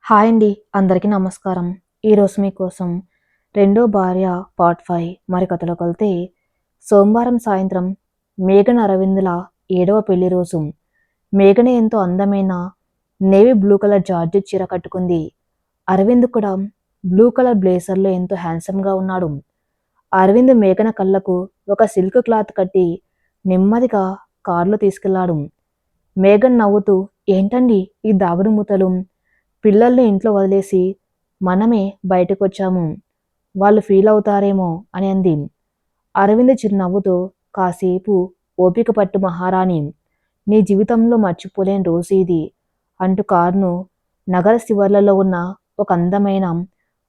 Hi అండి. అందరికీ నమస్కారం. ఈరోజు మీకోసం రెండో భార్య పార్ట్ 5 మరి కథలోకెళ్తే సోమవారం సాయంత్రం మేఘన అరవింద్‌ల 7వ పెళ్లి రోజు. మేఘన ఎంతో అందమైన నేవీ బ్లూ కలర్ జార్జెట్ చీర కట్టుకుంది. అరవింద్ కూడా బ్లూ కలర్ బ్లేజర్‌లో ఎంతో హ్యాండ్సమ్‌గా ఉన్నాడు. అరవింద్ మేఘన కళ్ళకు ఒక సిల్క్ క్లాత్ కట్టి నెమ్మదిగా కారులో తీసుకెళ్లాడు. మేఘన్ నవ్వుతూ, ఏంటండీ ఈ దాగుడుమూతలు? పిల్లల్ని ఇంట్లో వదిలేసి మనమే బయటకొచ్చాము. వాళ్ళు ఫీల్ అవుతారేమో అని అంది. అరవింద్ చిరునవ్వుతో, కాసేపు ఓపిక పట్టు మహారాణి. నీ జీవితంలో మర్చిపోలేని రోజు ఇది అంటూ కారును నగర శివర్లలో ఉన్న ఒక అందమైన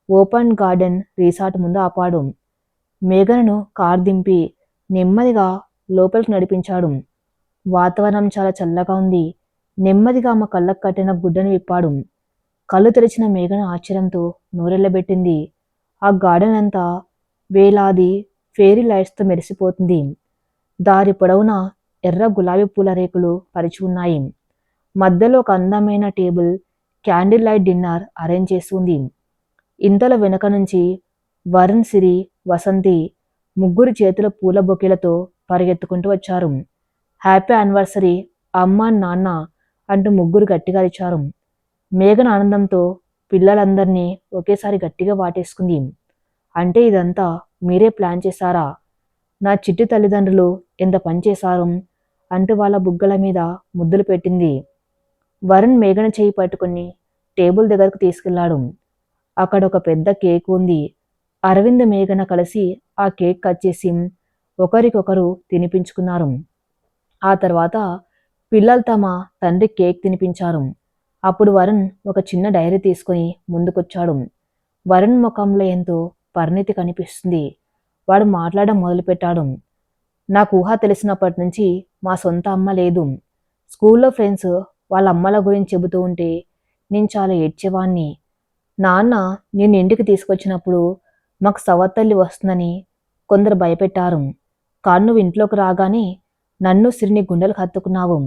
ఓపెన్ గార్డెన్ రిసార్ట్ ముందు ఆపాడు. మేఘనను కారు దింపి నెమ్మదిగా లోపలికి నడిపించాడు. వాతావరణం చాలా చల్లగా ఉంది. నెమ్మదిగా ఆమె కళ్ళకు కట్టిన గుడ్డను విప్పాడు. కళ్ళు తెరిచిన మేఘన ఆశ్చర్యంతో నోరెళ్లబెట్టింది. ఆ గార్డెన్ అంతా వేలాది ఫెయిరీ లైట్స్తో మెరిసిపోతుంది. దారి పొడవునా ఎర్ర గులాబీ పూల రేకులు పరిచి ఉన్నాయి. మధ్యలో ఒక అందమైన table candle light dinner arrange చేసి ఉంది. ఇంతలో వెనక నుంచి వరుణ్, సిరి, వసంతి ముగ్గురు చేతిలో పూల బొకేలతో పరిగెత్తుకుంటూ వచ్చారు. హ్యాపీ యానివర్సరీ అమ్మ, నాన్న అంటూ ముగ్గురు గట్టిగా అరిచారు. మేఘన ఆనందంతో పిల్లలందరినీ ఒకేసారి గట్టిగా వాటేసుకుంది. అంటే ఇదంతా మీరే ప్లాన్ చేశారా? నా చిట్టి తల్లిదండ్రులు ఎంత పనిచేశారు అంటూ వాళ్ళ బుగ్గల మీద ముద్దులు పెట్టింది. వరుణ్ మేఘన చేయి పట్టుకుని టేబుల్ దగ్గరకు తీసుకెళ్లాడు. అక్కడ ఒక పెద్ద కేక్ ఉంది. అరవింద్, మేఘన కలిసి ఆ కేక్ కట్ చేసి ఒకరికొకరు తినిపించుకున్నారు. ఆ తర్వాత పిల్లలు తమ తండ్రి కేక్ తినిపించారు. అప్పుడు వరుణ్ ఒక చిన్న డైరీ తీసుకుని ముందుకొచ్చాడు. వరుణ్ ముఖంలో ఎంతో పరిణితి కనిపిస్తుంది. వాడు మాట్లాడడం మొదలుపెట్టాడు. నాకు ఊహ తెలిసినప్పటి నుంచి మా సొంత అమ్మ లేదు. స్కూల్లో ఫ్రెండ్స్ వాళ్ళ అమ్మల గురించి చెబుతూ ఉంటే నేను చాలా ఏడ్చేవాణ్ణి. నాన్న నిన్ను ఇంటికి తీసుకొచ్చినప్పుడు మాకు సవత్తల్లి వస్తుందని కొందరు భయపెట్టారు. కానీ నువ్వు ఇంట్లోకి రాగానే నన్ను, సిరిని గుండెలకు హత్తుకున్నావు.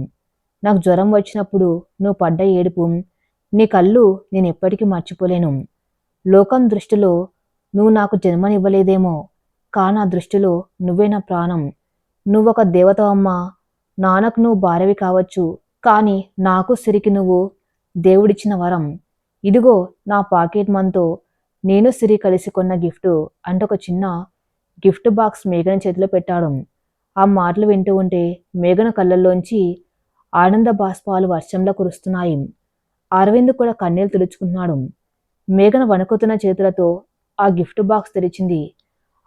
నాకు జ్వరం వచ్చినప్పుడు నువ్వు పడ్డ ఏడుపు, నీ కళ్ళు నేను ఎప్పటికీ మర్చిపోలేను. లోకం దృష్టిలో నువ్వు నాకు జన్మనివ్వలేదేమో, కానీ నా దృష్టిలో నువ్వే నా ప్రాణం. నువ్వొక దేవతవమ్మా. నాన్నకు నువ్వు భార్యవి కావచ్చు, కానీ నాకు, సిరికి నువ్వు దేవుడిచ్చిన వరం. ఇదిగో నా పాకెట్ మనతో నేను, సిరి కలిసి కొన్న గిఫ్ట్ అంటూ ఒక చిన్న గిఫ్ట్ బాక్స్ మేఘన చేతిలో పెట్టాడు. ఆ మాటలు వింటూ ఉంటే మేఘన కళ్ళల్లోంచి ఆనంద బాష్పాలు వర్షంలో కురుస్తున్నాయి. అరవింద్ కూడా కన్నీళ్లు తుడుచుకుంటున్నాడు. మేఘన వణుకుతున్న చేతులతో ఆ గిఫ్ట్ బాక్స్ తెరిచింది.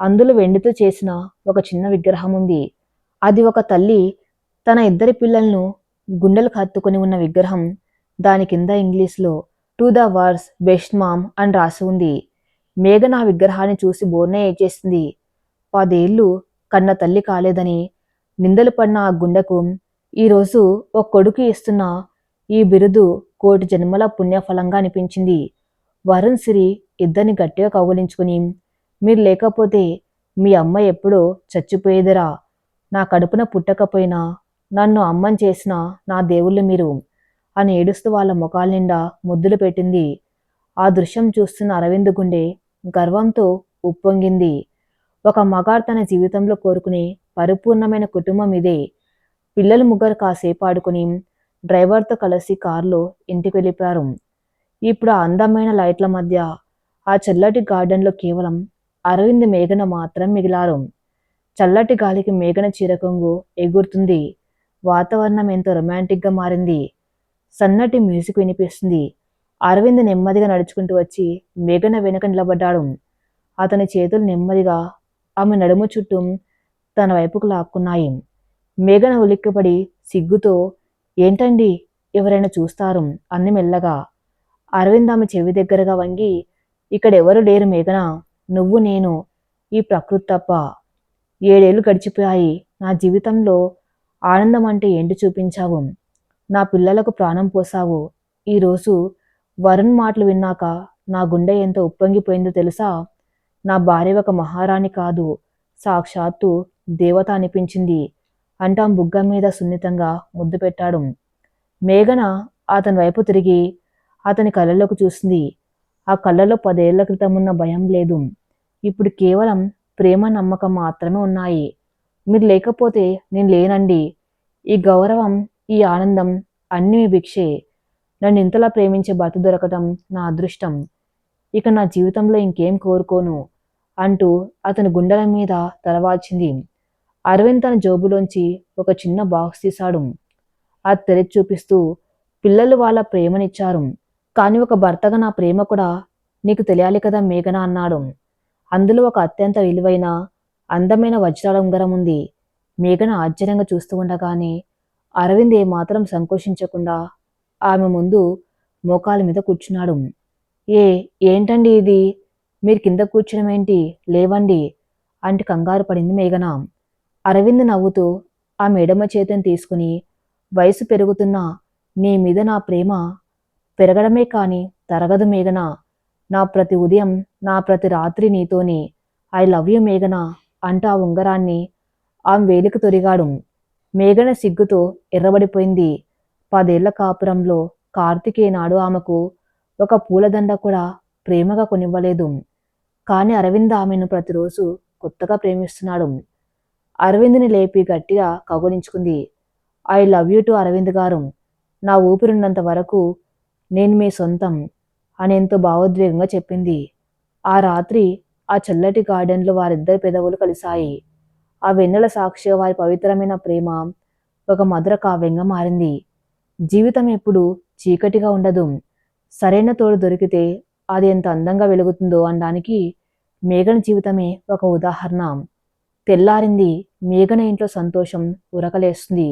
అందులో వెండితో చేసిన ఒక చిన్న విగ్రహం ఉంది. అది ఒక తల్లి తన ఇద్దరి పిల్లలను గుండెలకు హత్తుకుని ఉన్న విగ్రహం. దాని కింద ఇంగ్లీష్లో to the words best ma'am అని రాసి ఉంది. మేఘన ఆ విగ్రహాన్ని చూసి బోర్నే ఏడ్చేసింది. 10 ఏళ్ళు కన్న తల్లి కాలేదని నిందలు పడిన ఆ గుండెకు ఈరోజు ఓ కొడుకు ఇస్తున్న ఈ బిరుదు కోటి జన్మల పుణ్యఫలంగా అనిపించింది. వరుణ్, సిరి ఇద్దరిని గట్టిగా కౌగిలించుకుని, మీరు లేకపోతే మీ అమ్మ ఎప్పుడో చచ్చిపోయేదిరా. నా కడుపున పుట్టకపోయినా నన్ను అమ్మని చేసిన నా దేవుళ్ళు మీరు అని ఏడుస్తూ వాళ్ళ ముఖాల నిండా ముద్దులు పెట్టింది. ఆ దృశ్యం చూస్తున్న అరవింద్ గుండె గర్వంతో ఉప్పొంగింది. ఒక మగాడు తన జీవితంలో కోరుకునే పరిపూర్ణమైన కుటుంబం ఇదే. పిల్లలు ముగ్గురు కాసేపు ఆడుకుని డ్రైవర్తో కలిసి కారులో ఇంటికి వెళ్ళిపోయారు. ఇప్పుడు ఆ అందమైన లైట్ల మధ్య ఆ చల్లటి గార్డెన్లో కేవలం అరవింద్, మేఘన మాత్రం మిగిలారు. చల్లటి గాలికి మేఘన చీరకొంగు ఎగురుతుంది. వాతావరణం ఎంతో రొమాంటిక్గా మారింది. సన్నటి మ్యూజిక్ వినిపిస్తుంది. అరవింద్ నెమ్మదిగా నడుచుకుంటూ వచ్చి మేఘన వెనుక నిలబడ్డాడు. అతని చేతులు నెమ్మదిగా ఆమె నడుము చుట్టూ తన వైపుకు లాక్కున్నాయి. మేఘన ఉలిక్కిపడి సిగ్గుతో, ఏంటండి ఎవరైనా చూస్తారు అంది మెల్లగా. అరవింద్ ఆమె చెవి దగ్గరగా వంగి, ఇక్కడెవరు లేరు మేఘన, నువ్వు, నేను, ఈ ప్రకృతి తప్ప. 7 ఏళ్ళు గడిచిపోయాయి. నా జీవితంలో ఆనందం అంటే ఏంటి చూపించావు. నా పిల్లలకు ప్రాణం పోసావు. ఈరోజు వరుణ్ మాటలు విన్నాక నా గుండె ఎంత ఉప్పొంగిపోయిందో తెలుసా. నా భార్య ఒక మహారాణి కాదు, సాక్షాత్తు దేవత అనిపించింది అంటూ ఆమె బుగ్గ మీద సున్నితంగా ముద్దు పెట్టాడు. మేఘన అతని వైపు తిరిగి అతని కళ్ళలోకి చూసింది. ఆ కళ్ళలో 10 ఏళ్ల క్రితం ఉన్న భయం లేదు. ఇప్పుడు కేవలం ప్రేమ, నమ్మకం మాత్రమే ఉన్నాయి. మీరు లేకపోతే నేను లేనండి. ఈ గౌరవం, ఈ ఆనందం అన్నీ మీ భిక్షే. నన్ను ఇంతలా ప్రేమించే భర్త దొరకటం నా అదృష్టం. ఇక నా జీవితంలో ఇంకేం కోరుకోను అంటూ అతని గుండెల మీద తలవాల్చింది. అరవింద్ తన జోబులోంచి ఒక చిన్న బాక్స్ తీశాడు. అది తెరిచి చూపిస్తూ, పిల్లలు వాళ్ళ ప్రేమనిచ్చారు. కానీ ఒక భర్తగా నా ప్రేమ కూడా నీకు తెలియాలి కదా మేఘన అన్నాడు. అందులో ఒక అత్యంత విలువైన, అందమైన వజ్రాల ఉంగరం ఉంది. మేఘన ఆశ్చర్యంగా చూస్తూ ఉండగానే అరవింద్ ఏమాత్రం సంకోచించకుండా ఆమె ముందు మోకాల మీద కూర్చున్నాడు. ఏంటండి ఇది? మీరు కింద కూర్చోడం ఏంటి? లేవండి అంటూ కంగారు పడింది మేఘన. అరవింద్ నవ్వుతూ ఆమె ఎడమ చేతిని తీసుకుని, వయసు పెరుగుతున్నా నీ మీద నా ప్రేమ పెరగడమే కాని తరగదు మేఘన. నా ప్రతి ఉదయం, నా ప్రతి రాత్రి నీతోనే. ఐ లవ్ యూ మేఘన అంటూ ఆ ఉంగరాన్ని ఆమె వేలికి తొరిగాడు. మేఘన సిగ్గుతో ఎర్రబడిపోయింది. 10 ఏళ్ల కాపురంలో కార్తికేయనాడు ఆమెకు ఒక పూలదండ కూడా ప్రేమగా కొనివ్వలేదు. కానీ అరవింద్ ఆమెను ప్రతిరోజు కొత్తగా ప్రేమిస్తున్నాడు. అరవింద్ని లేపి గట్టిగా కౌగిలించుకుంది. I love you too Aravind గారు. నా ఊపిరున్నంత వరకు నేను మీ సొంతం అని ఎంతో భావోద్వేగంగా చెప్పింది. ఆ రాత్రి ఆ చల్లటి గార్డెన్లో వారిద్దరి పెదవులు కలిశాయి. ఆ వెన్నెల సాక్షిగా వారి పవిత్రమైన ప్రేమ ఒక మధుర కావ్యంగా మారింది. జీవితం ఎప్పుడు చీకటిగా ఉండదు. సరైన తోడు దొరికితే అది ఎంత అందంగా వెలుగుతుందో అనడానికి మేఘన జీవితమే ఒక ఉదాహరణ. తెల్లారింది. మేఘన ఇంట్లో సంతోషం ఉరకలేస్తుంది.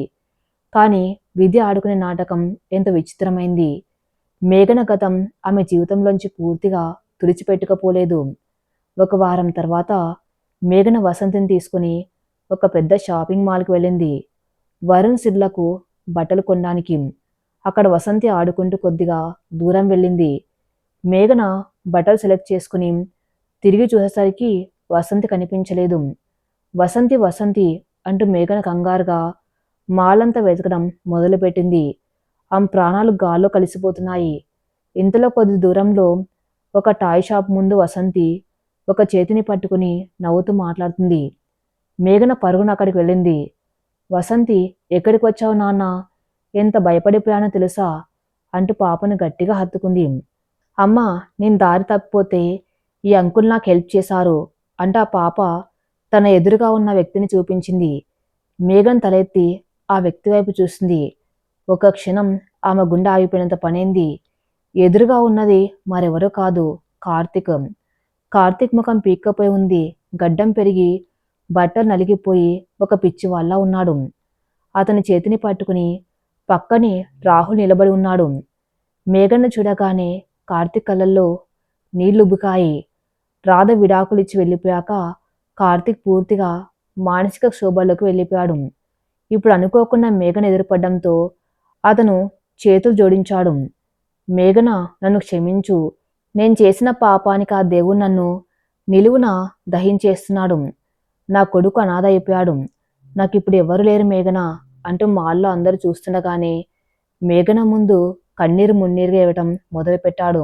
కానీ విధి ఆడుకునే నాటకం ఎంత విచిత్రమైంది. మేఘన గతం ఆమె జీవితంలోంచి పూర్తిగా తుడిచిపెట్టుకపోలేదు. ఒక వారం తర్వాత మేఘన వసంతిని తీసుకుని ఒక పెద్ద షాపింగ్ మాల్కి వెళ్ళింది. వరుణ్ సిర్లకు బట్టలు కొనడానికి. అక్కడ వసంతి ఆడుకుంటూ కొద్దిగా దూరం వెళ్ళింది. మేఘన బట్టలు సెలెక్ట్ చేసుకుని తిరిగి చూసేసరికి వసంతి కనిపించలేదు. వసంతి వసంతి అంటూ మేఘన కంగారుగా మాలంతా వెతకడం మొదలుపెట్టింది. ఆమె ప్రాణాలు గాల్లో కలిసిపోతున్నాయి. ఇంతలో కొద్ది దూరంలో ఒక టాయ్ షాప్ ముందు వసంతి ఒక చేతిని పట్టుకుని నవ్వుతూ మాట్లాడుతుంది. మేఘన పరుగున అక్కడికి వెళ్ళింది. వసంతి, ఎక్కడికి వచ్చావు నాన్న? ఎంత భయపడిపోయానో తెలుసా అంటూ పాపను గట్టిగా హత్తుకుంది. అమ్మా, నేను దారి తప్పిపోతే ఈ అంకుల్ నాకు హెల్ప్ చేశారు అంటూ ఆ పాప తన ఎదురుగా ఉన్న వ్యక్తిని చూపించింది. మేఘన్ తలెత్తి ఆ వ్యక్తి వైపు చూసింది. ఒక క్షణం ఆమె గుండె ఆగిపోయినంత పనైంది. ఎదురుగా ఉన్నది మరెవరో కాదు, కార్తిక్. కార్తిక్ ముఖం పీక్కపోయి ఉంది. గడ్డం పెరిగి బట్టలు నలిగిపోయి ఒక పిచ్చివాళ్ళ ఉన్నాడు. అతని చేతిని పట్టుకుని పక్కనే రాహుల్ నిలబడి ఉన్నాడు. మేఘన్ను చూడగానే కార్తిక్ కళ్ళల్లో నీళ్లుబ్బుకాయి. రాధ విడాకులిచ్చి వెళ్ళిపోయాక కార్తిక్ పూర్తిగా మానసిక క్షోభలోకి వెళ్ళిపోయాడు. ఇప్పుడు అనుకోకుండా మేఘన ఎదురుపడ్డంతో అతను చేతులు జోడించాడు. మేఘన, నన్ను క్షమించు. నేను చేసిన పాపానికి ఆ దేవుడు నన్ను నిలువున దహించేస్తున్నాడు. నా కొడుకు అనాథ అయిపోయాడు. నాకిప్పుడు ఎవరు లేరు మేఘన అంటూ మాల్లో అందరూ చూస్తుండగానే మేఘన ముందు కన్నీరు మున్నీరుగా ఇవ్వటం మొదలుపెట్టాడు.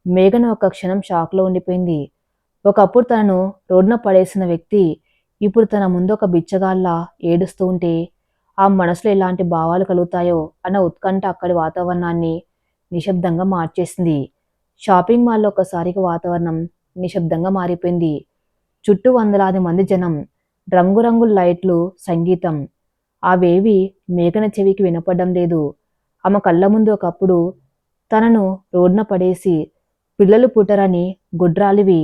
మేఘన ఒక క్షణం షాక్లో ఉండిపోయింది. ఒకప్పుడు తనను రోడ్డున పడేసిన వ్యక్తి ఇప్పుడు తన ముందు ఒక బిచ్చగాళ్ళ ఏడుస్తూ ఉంటే ఆ మనసులో ఎలాంటి భావాలు కలుగుతాయో అన్న ఉత్కంఠ అక్కడి వాతావరణాన్ని నిశ్శబ్దంగా మార్చేసింది. షాపింగ్ మాల్లో ఒక్కసారిగా వాతావరణం నిశ్శబ్దంగా మారిపోయింది. చుట్టూ వందలాది మంది జనం, రంగురంగుల లైట్లు, సంగీతం. అవేవి మేఘన చెవికి వినపడడం లేదు. ఆమె కళ్ళ ముందు ఒకప్పుడు తనను రోడ్డున పడేసి పిల్లలు పుట్టరని, గుడ్రాలివి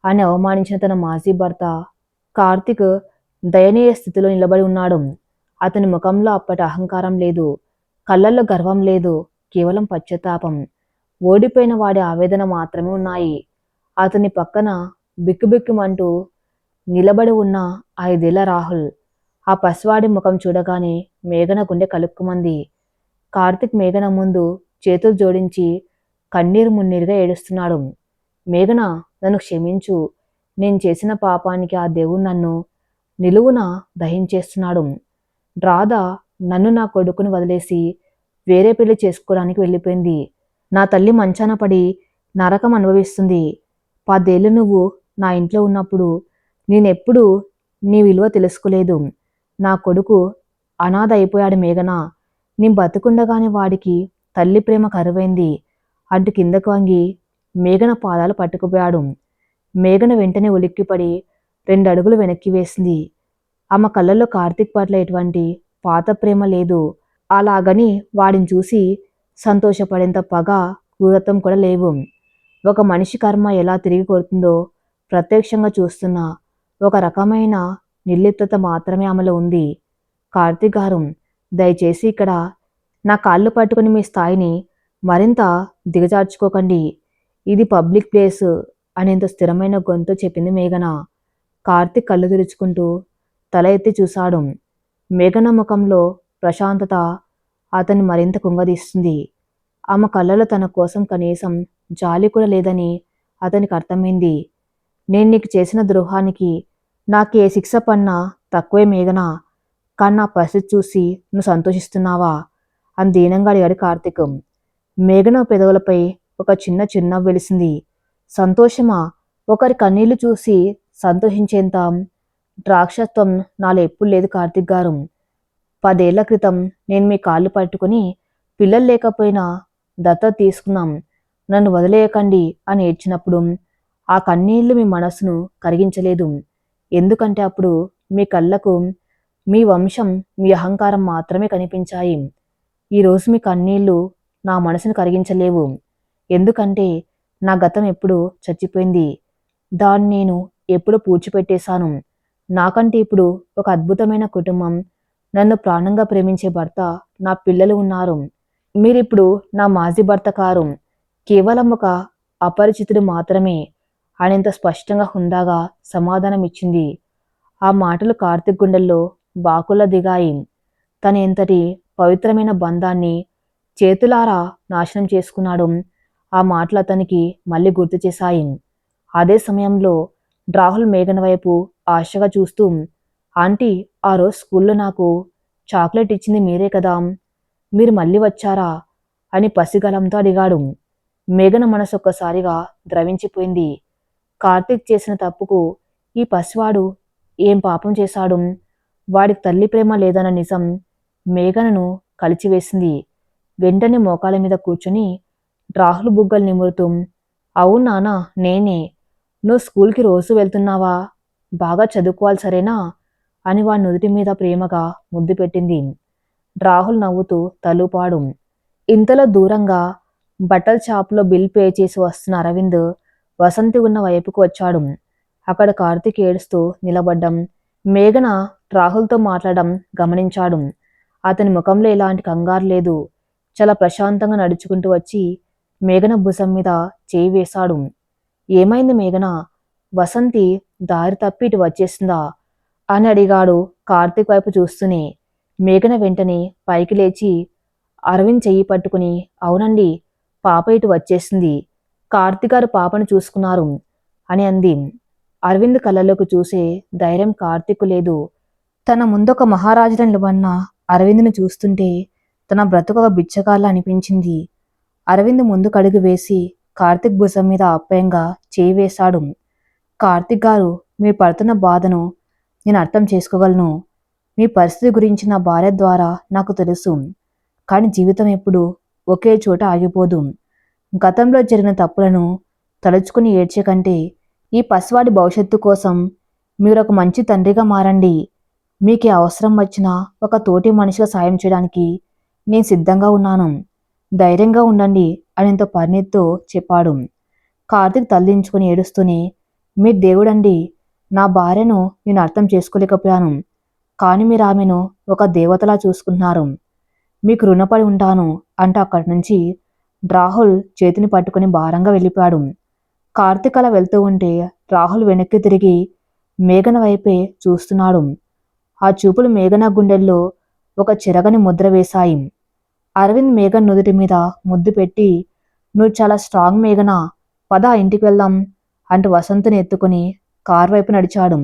అని అవమానించిన తన మాజీ భర్త కార్తిక్ దయనీయ స్థితిలో నిలబడి ఉన్నాడు. అతని ముఖంలో అప్పటి అహంకారం లేదు, కళ్ళల్లో గర్వం లేదు, కేవలం పశ్చాత్తాపం. ఓడిపోయిన వాడి ఆవేదన మాత్రమే ఉన్నాయి. అతని పక్కన బిక్కుబిక్కుమంటూ నిలబడి ఉన్న 5 ఏళ్ల రాహుల్. ఆ పసివాడి ముఖం చూడగానే మేఘన గుండె కలుక్కుమంది. కార్తిక్ మేఘన ముందు చేతులు జోడించి కన్నీరు మున్నీరుగా ఏడుస్తున్నాడు. మేఘన, నన్ను క్షమించు. నేను చేసిన పాపానికి ఆ దేవుడు నన్ను నిలువున దహించేస్తున్నాడు. రాధ నన్ను, నా కొడుకుని వదిలేసి వేరే పెళ్లి చేసుకోవడానికి వెళ్ళిపోయింది. నా తల్లి మంచాన పడి నరకం అనుభవిస్తుంది. 10 ఏళ్ళు నువ్వు నా ఇంట్లో ఉన్నప్పుడు నేనెప్పుడూ నీ విలువ తెలుసుకోలేదు. నా కొడుకు అనాథ అయిపోయాడు మేఘన. నేను బతికుండగానే వాడికి తల్లి ప్రేమ కరువైంది అంటూ కిందకు వంగి మేఘన పాదాలు పట్టుకుపోయాడు. మేఘన వెంటనే ఉలిక్కిపడి 2 అడుగులు వెనక్కి వేసింది. ఆమె కళ్ళల్లో కార్తీక్ పట్ల ఎటువంటి పాత ప్రేమ లేదు. అలాగని వాడిని చూసి సంతోషపడేంత పగ, క్రూరత్వం కూడా లేవు. ఒక మనిషి కర్మ ఎలా తిరిగి కొడుతుందో ప్రత్యక్షంగా చూస్తున్న ఒక రకమైన నిర్లిప్తత మాత్రమే ఆమెలో ఉంది. కార్తీక్ గారు, దయచేసి ఇక్కడ నా కాళ్ళు పట్టుకుని మీ స్థాయిని మరింత దిగజార్చుకోకండి. ఇది పబ్లిక్ ప్లేస్ అనేంత స్థిరమైన గొంతు చెప్పింది మేఘన. కార్తీక్ కళ్ళు తెరుచుకుంటూ తల ఎత్తి చూశాడు. మేఘన ముఖంలో ప్రశాంతత అతన్ని మరింత కుంగదీస్తుంది. ఆమె కళ్ళలో తన కోసం కనీసం జాలి కూడా లేదని అతనికి అర్థమైంది. నేను నీకు చేసిన ద్రోహానికి నాకు ఏ శిక్ష పడినా తక్కువే మేఘన. కానీ నా పరిస్థితి చూసి నువ్వు సంతోషిస్తున్నావా అని దీనంగా అడిగాడు కార్తీక్. మేఘన పెదవులపై ఒక చిన్న చిరునవ్వు వెలిసింది. సంతోషమా? ఒకరి కన్నీళ్లు చూసి సంతోషించేంత ద్రాక్షత్వం నాలో ఎప్పుడు లేదు కార్తీక్ గారు. 10 ఏళ్ల క్రితం నేను మీ కాళ్ళు పట్టుకుని పిల్లలు లేకపోయినా దత్తత తీసుకున్నాం, నన్ను వదిలేయకండి అని ఏడ్చినప్పుడు ఆ కన్నీళ్లు మీ మనసును కరిగించలేదు. ఎందుకంటే అప్పుడు మీ కళ్ళకు మీ వంశం, మీ అహంకారం మాత్రమే కనిపించాయి. ఈరోజు మీ కన్నీళ్లు నా మనసును కరిగించలేవు. ఎందుకంటే నా గతం ఎప్పుడు చచ్చిపోయింది. దాన్ని నేను ఎప్పుడో పూడ్చిపెట్టేశాను. నాకంటే ఇప్పుడు ఒక అద్భుతమైన కుటుంబం, నన్ను ప్రాణంగా ప్రేమించే భర్త, నా పిల్లలు ఉన్నారు. మీరిప్పుడు నా మాజీ భర్త కారు, కేవలం ఒక అపరిచితుడు మాత్రమే అనేంత స్పష్టంగా హుందాగా సమాధానం ఇచ్చింది. ఆ మాటలు కార్తీక్ గుండెల్లో బాకుల్లా దిగాయి. తన ఎంతటి పవిత్రమైన బంధాన్ని చేతులారా నాశనం చేసుకున్నాడు. ఆ మాటలు అతనికి మళ్ళీ గుర్తు చేశాయి. అదే సమయంలో రాహుల్ మేఘన వైపు ఆశగా చూస్తూ, ఆంటీ, ఆ రోజు స్కూల్లో నాకు చాక్లెట్ ఇచ్చింది మీరే కదా, మీరు మళ్ళీ వచ్చారా అని పసిగలంతో అడిగాడు. మేఘన మనసు ఒక్కసారిగా ద్రవించిపోయింది. కార్తీక్ చేసిన తప్పుకు ఈ పసివాడు ఏం పాపం చేశాడు? వాడికి తల్లి ప్రేమ లేదన్న నిజం మేఘనను కలిచివేసింది. వెంటనే మోకాల మీద కూర్చుని రాహుల్ బుగ్గలు నిమురుతూ, అవును నానా, నేనే. నువ్వు స్కూల్కి రోజు వెళ్తున్నావా? బాగా చదువుకోవాలి సరేనా అని వాడి నుదుటి మీద ప్రేమగా ముద్దు పెట్టింది. రాహుల్ నవ్వుతూ తలూపాడు. ఇంతలో దూరంగా బట్టల షాపులో బిల్ పే చేసి వస్తున్న అరవింద్ వసంతి ఉన్న వైపుకు వచ్చాడు. అక్కడ కార్తీక్ ఏడుస్తూ నిలబడ్డం, మేఘన రాహుల్తో మాట్లాడడం గమనించాడు. అతని ముఖంలో ఎలాంటి కంగారు లేదు. చాలా ప్రశాంతంగా నడుచుకుంటూ వచ్చి మేఘన భుజం మీద చేయి వేశాడు. ఏమైంది మేఘన? వసంతి దారి తప్పి ఇటు వచ్చేసిందా అని అడిగాడు కార్తీక్ వైపు చూస్తూనే. మేఘన వెంటనే పైకి లేచి అరవింద్ చెయ్యి పట్టుకుని, అవునండి, పాప ఇటు వచ్చేసింది. కార్తీక్ గారు పాపను చూసుకున్నారు అని అంది. అరవింద్ కళ్ళలోకి చూసే ధైర్యం కార్తీక్ లేదు. తన ముందొక మహారాజుల నిలబడిన అరవింద్ను చూస్తుంటే తన బ్రతుకొక బిచ్చగాళ్ళ అనిపించింది. అరవింద్ ముందుకు అడుగు వేసి కార్తీక్ భుజం మీద ఆప్యాయంగా చేయి వేశాడు. కార్తీక్ గారు, మీరు పడుతున్న బాధను నేను అర్థం చేసుకోగలను. మీ పరిస్థితి గురించి నా భార్య ద్వారా నాకు తెలుసు. కానీ జీవితం ఎప్పుడు ఒకే చోట ఆగిపోదు. గతంలో జరిగిన తప్పులను తలుచుకుని ఏడ్చే కంటే ఈ పసివాడి భవిష్యత్తు కోసం మీరు ఒక మంచి తండ్రిగా మారండి. మీకే అవసరం వచ్చినా ఒక తోటి మనిషిగా సాయం చేయడానికి నేను సిద్ధంగా ఉన్నాను. ధైర్యంగా ఉండండి అనేంత పరిణితితో చెప్పాడు. కార్తీక్ తల్లించుకుని ఏడుస్తూనే, మీరు దేవుడండి. నా భార్యను నేను అర్థం చేసుకోలేకపోయాను. కానీ మీరు ఆమెను ఒక దేవతలా చూసుకుంటున్నారు. మీకు రుణపడి ఉంటాను అంటూ అక్కడి నుంచి రాహుల్ చేతిని పట్టుకుని భారంగా వెళ్ళిపోయాడు. కార్తీక్ అలా వెళ్తూ ఉంటే రాహుల్ వెనక్కి తిరిగి మేఘన వైపే చూస్తున్నాడు. ఆ చూపులు మేఘన గుండెల్లో ఒక చెరగని ముద్ర వేశాయి. అరవింద్ మేఘన నుదుటి మీద ముద్దు పెట్టి, నువ్వు చాలా స్ట్రాంగ్ మేఘన, పద ఇంటికి వెళ్దాం అంటూ వసంతని ఎత్తుకుని కార్ వైపు నడిచాడు.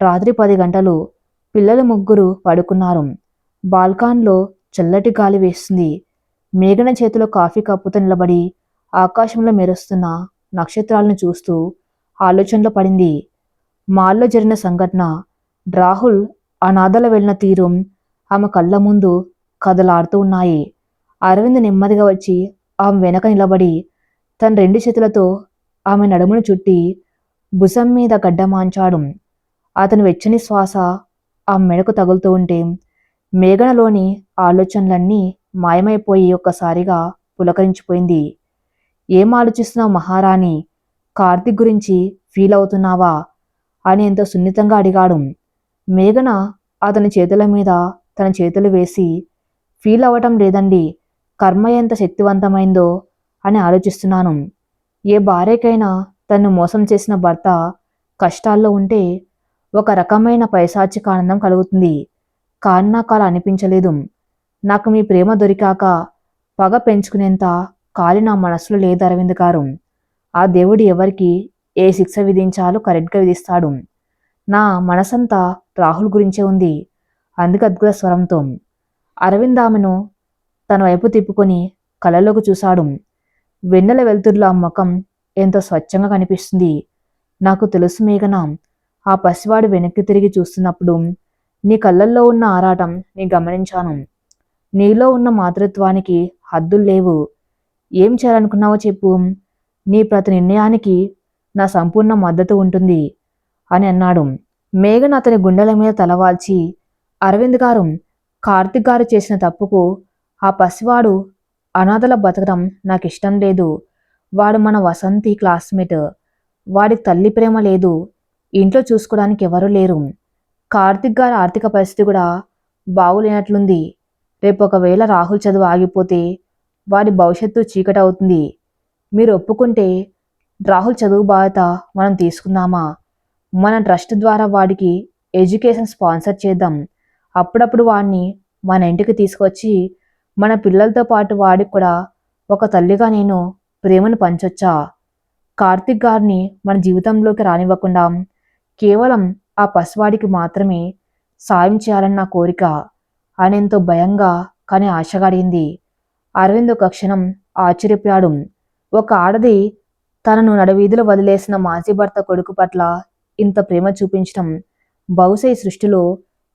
రాత్రి 10 గంటలు. పిల్లలు ముగ్గురు పడుకున్నారు. బాల్కాన్లో చల్లటి గాలి వేస్తుంది. మేఘన చేతిలో కాఫీ కప్పుతో నిలబడి ఆకాశంలో మెరుస్తున్న నక్షత్రాలను చూస్తూ ఆలోచనలో పడింది. మాల్లో జరిగిన సంఘటన, రాహుల్ అనాథల వెళ్ళిన తీరు ఆమె కళ్ళ ముందు కదలాడుతూ ఉన్నాయి. అరవింద్ నెమ్మదిగా వచ్చి ఆమె వెనక నిలబడి తన 2 చేతులతో ఆమె నడుమును చుట్టి భుజం మీద గడ్డమాంచాడు. అతని వెచ్చని శ్వాస ఆమె మెడకు తగులుతూ ఉంటే మేఘనలోని ఆలోచనలన్నీ మాయమైపోయి ఒక్కసారిగా పులకరించిపోయింది. ఏం ఆలోచిస్తున్నావు మహారాణి? కార్తీక్ గురించి ఫీల్ అవుతున్నావా అని ఎంతో సున్నితంగా అడిగాడు. మేఘన అతని చేతుల మీద తన చేతులు వేసి, ఫీల్ అవ్వటం లేదండి, కర్మ ఎంత శక్తివంతమైందో అని ఆలోచిస్తున్నాను. ఏ భార్యకైనా తన్ను మోసం చేసిన భర్త కష్టాల్లో ఉంటే ఒక రకమైన పైశాచిక ఆనందం కలుగుతుంది. కానీ నాకు అలా అనిపించలేదు. నాకు మీ ప్రేమ దొరికాక పగ పెంచుకునేంత ఖాళీ నా మనసులో లేదు అరవింద్ గారు. ఆ దేవుడు ఎవరికి ఏ శిక్ష విధించాలో కరెక్ట్గా విధిస్తాడు. నా మనసంతా రాహుల్ గురించే ఉంది అందుకు అద్భుత స్వరంతో. అరవింద్ ఆమెను తన వైపు తిప్పుకొని కళ్ళలోకి చూశాడు. వెన్నెల వెలుతురులో ఆ ముఖం ఎంతో స్వచ్ఛంగా కనిపిస్తుంది. నాకు తెలుసు మేఘన, ఆ పసివాడు వెనక్కి తిరిగి చూస్తున్నప్పుడు నీ కళ్ళల్లో ఉన్న ఆరాటం నీ గమనించాను. నీలో ఉన్న మాతృత్వానికి హద్దులు లేవు. ఏం చేయాలనుకున్నావో చెప్పు, నీ ప్రతి నిర్ణయానికి నా సంపూర్ణ మద్దతు ఉంటుంది అని అన్నాడు. మేఘన అతని గుండెల మీద తలవాల్చి, అరవింద్ గారు, కార్తిక్ గారు చేసిన తప్పుకు ఆ పసివాడు అనాథల బతకడం నాకు ఇష్టం లేదు. వాడు మన వసంతి క్లాస్మేట్. వాడికి తల్లి ప్రేమ లేదు, ఇంట్లో చూసుకోవడానికి ఎవరూ లేరు. కార్తిక్ గారి ఆర్థిక పరిస్థితి కూడా బాగులేనట్లుంది. రేపు ఒకవేళ రాహుల్ చదువు ఆగిపోతే వాడి భవిష్యత్తు చీకటవుతుంది. మీరు ఒప్పుకుంటే రాహుల్ చదువు బాధ్యత మనం తీసుకుందామా? మన ట్రస్ట్ ద్వారా వాడికి ఎడ్యుకేషన్ స్పాన్సర్ చేద్దాం. అప్పుడప్పుడు వాడిని మన ఇంటికి తీసుకొచ్చి మన పిల్లలతో పాటు వాడికి కూడా ఒక తల్లిగా నేను ప్రేమను పంచొచ్చా? కార్తిక్ గారిని మన జీవితంలోకి రానివ్వకుండా కేవలం ఆ పసివాడికి మాత్రమే సాయం చేయాలని నా కోరిక అని ఎంతో భయంగా కానీ ఆశగా అడిగింది. అరవింద్ ఒక క్షణం ఆశ్చర్యపోయాడు. ఒక ఆడది తనను నడవీధిలో వదిలేసిన మాజీ భర్త కొడుకు పట్ల ఇంత ప్రేమ చూపించడం బహుశా ఈ సృష్టిలో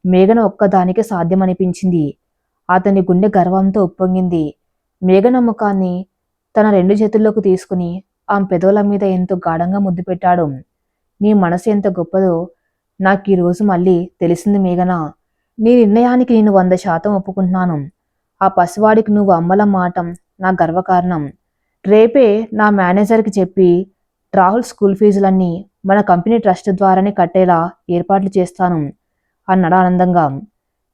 మేఘన ఒక్కదానికే సాధ్యమనిపించింది. అతని గుండె గర్వంతో ఉప్పొంగింది. మేఘన ముఖాన్ని తన 2 చేతుల్లోకి తీసుకుని ఆమె పెదవుల మీద ఎంతో గాఢంగా ముద్దు పెట్టాడు. నీ మనసు ఎంత గొప్పదో నాకు ఈరోజు మళ్ళీ తెలిసింది మేఘన. నీ నిర్ణయానికి నేను 100% ఒప్పుకుంటున్నాను. ఆ పసివాడికి నువ్వు అమ్మల మాటం నా గర్వకారణం. రేపే నా మేనేజర్కి చెప్పి రాహుల్ స్కూల్ ఫీజులన్నీ మన కంపెనీ ట్రస్ట్ ద్వారానే కట్టేలా ఏర్పాట్లు చేస్తాను అన్నాడు ఆనందంగా.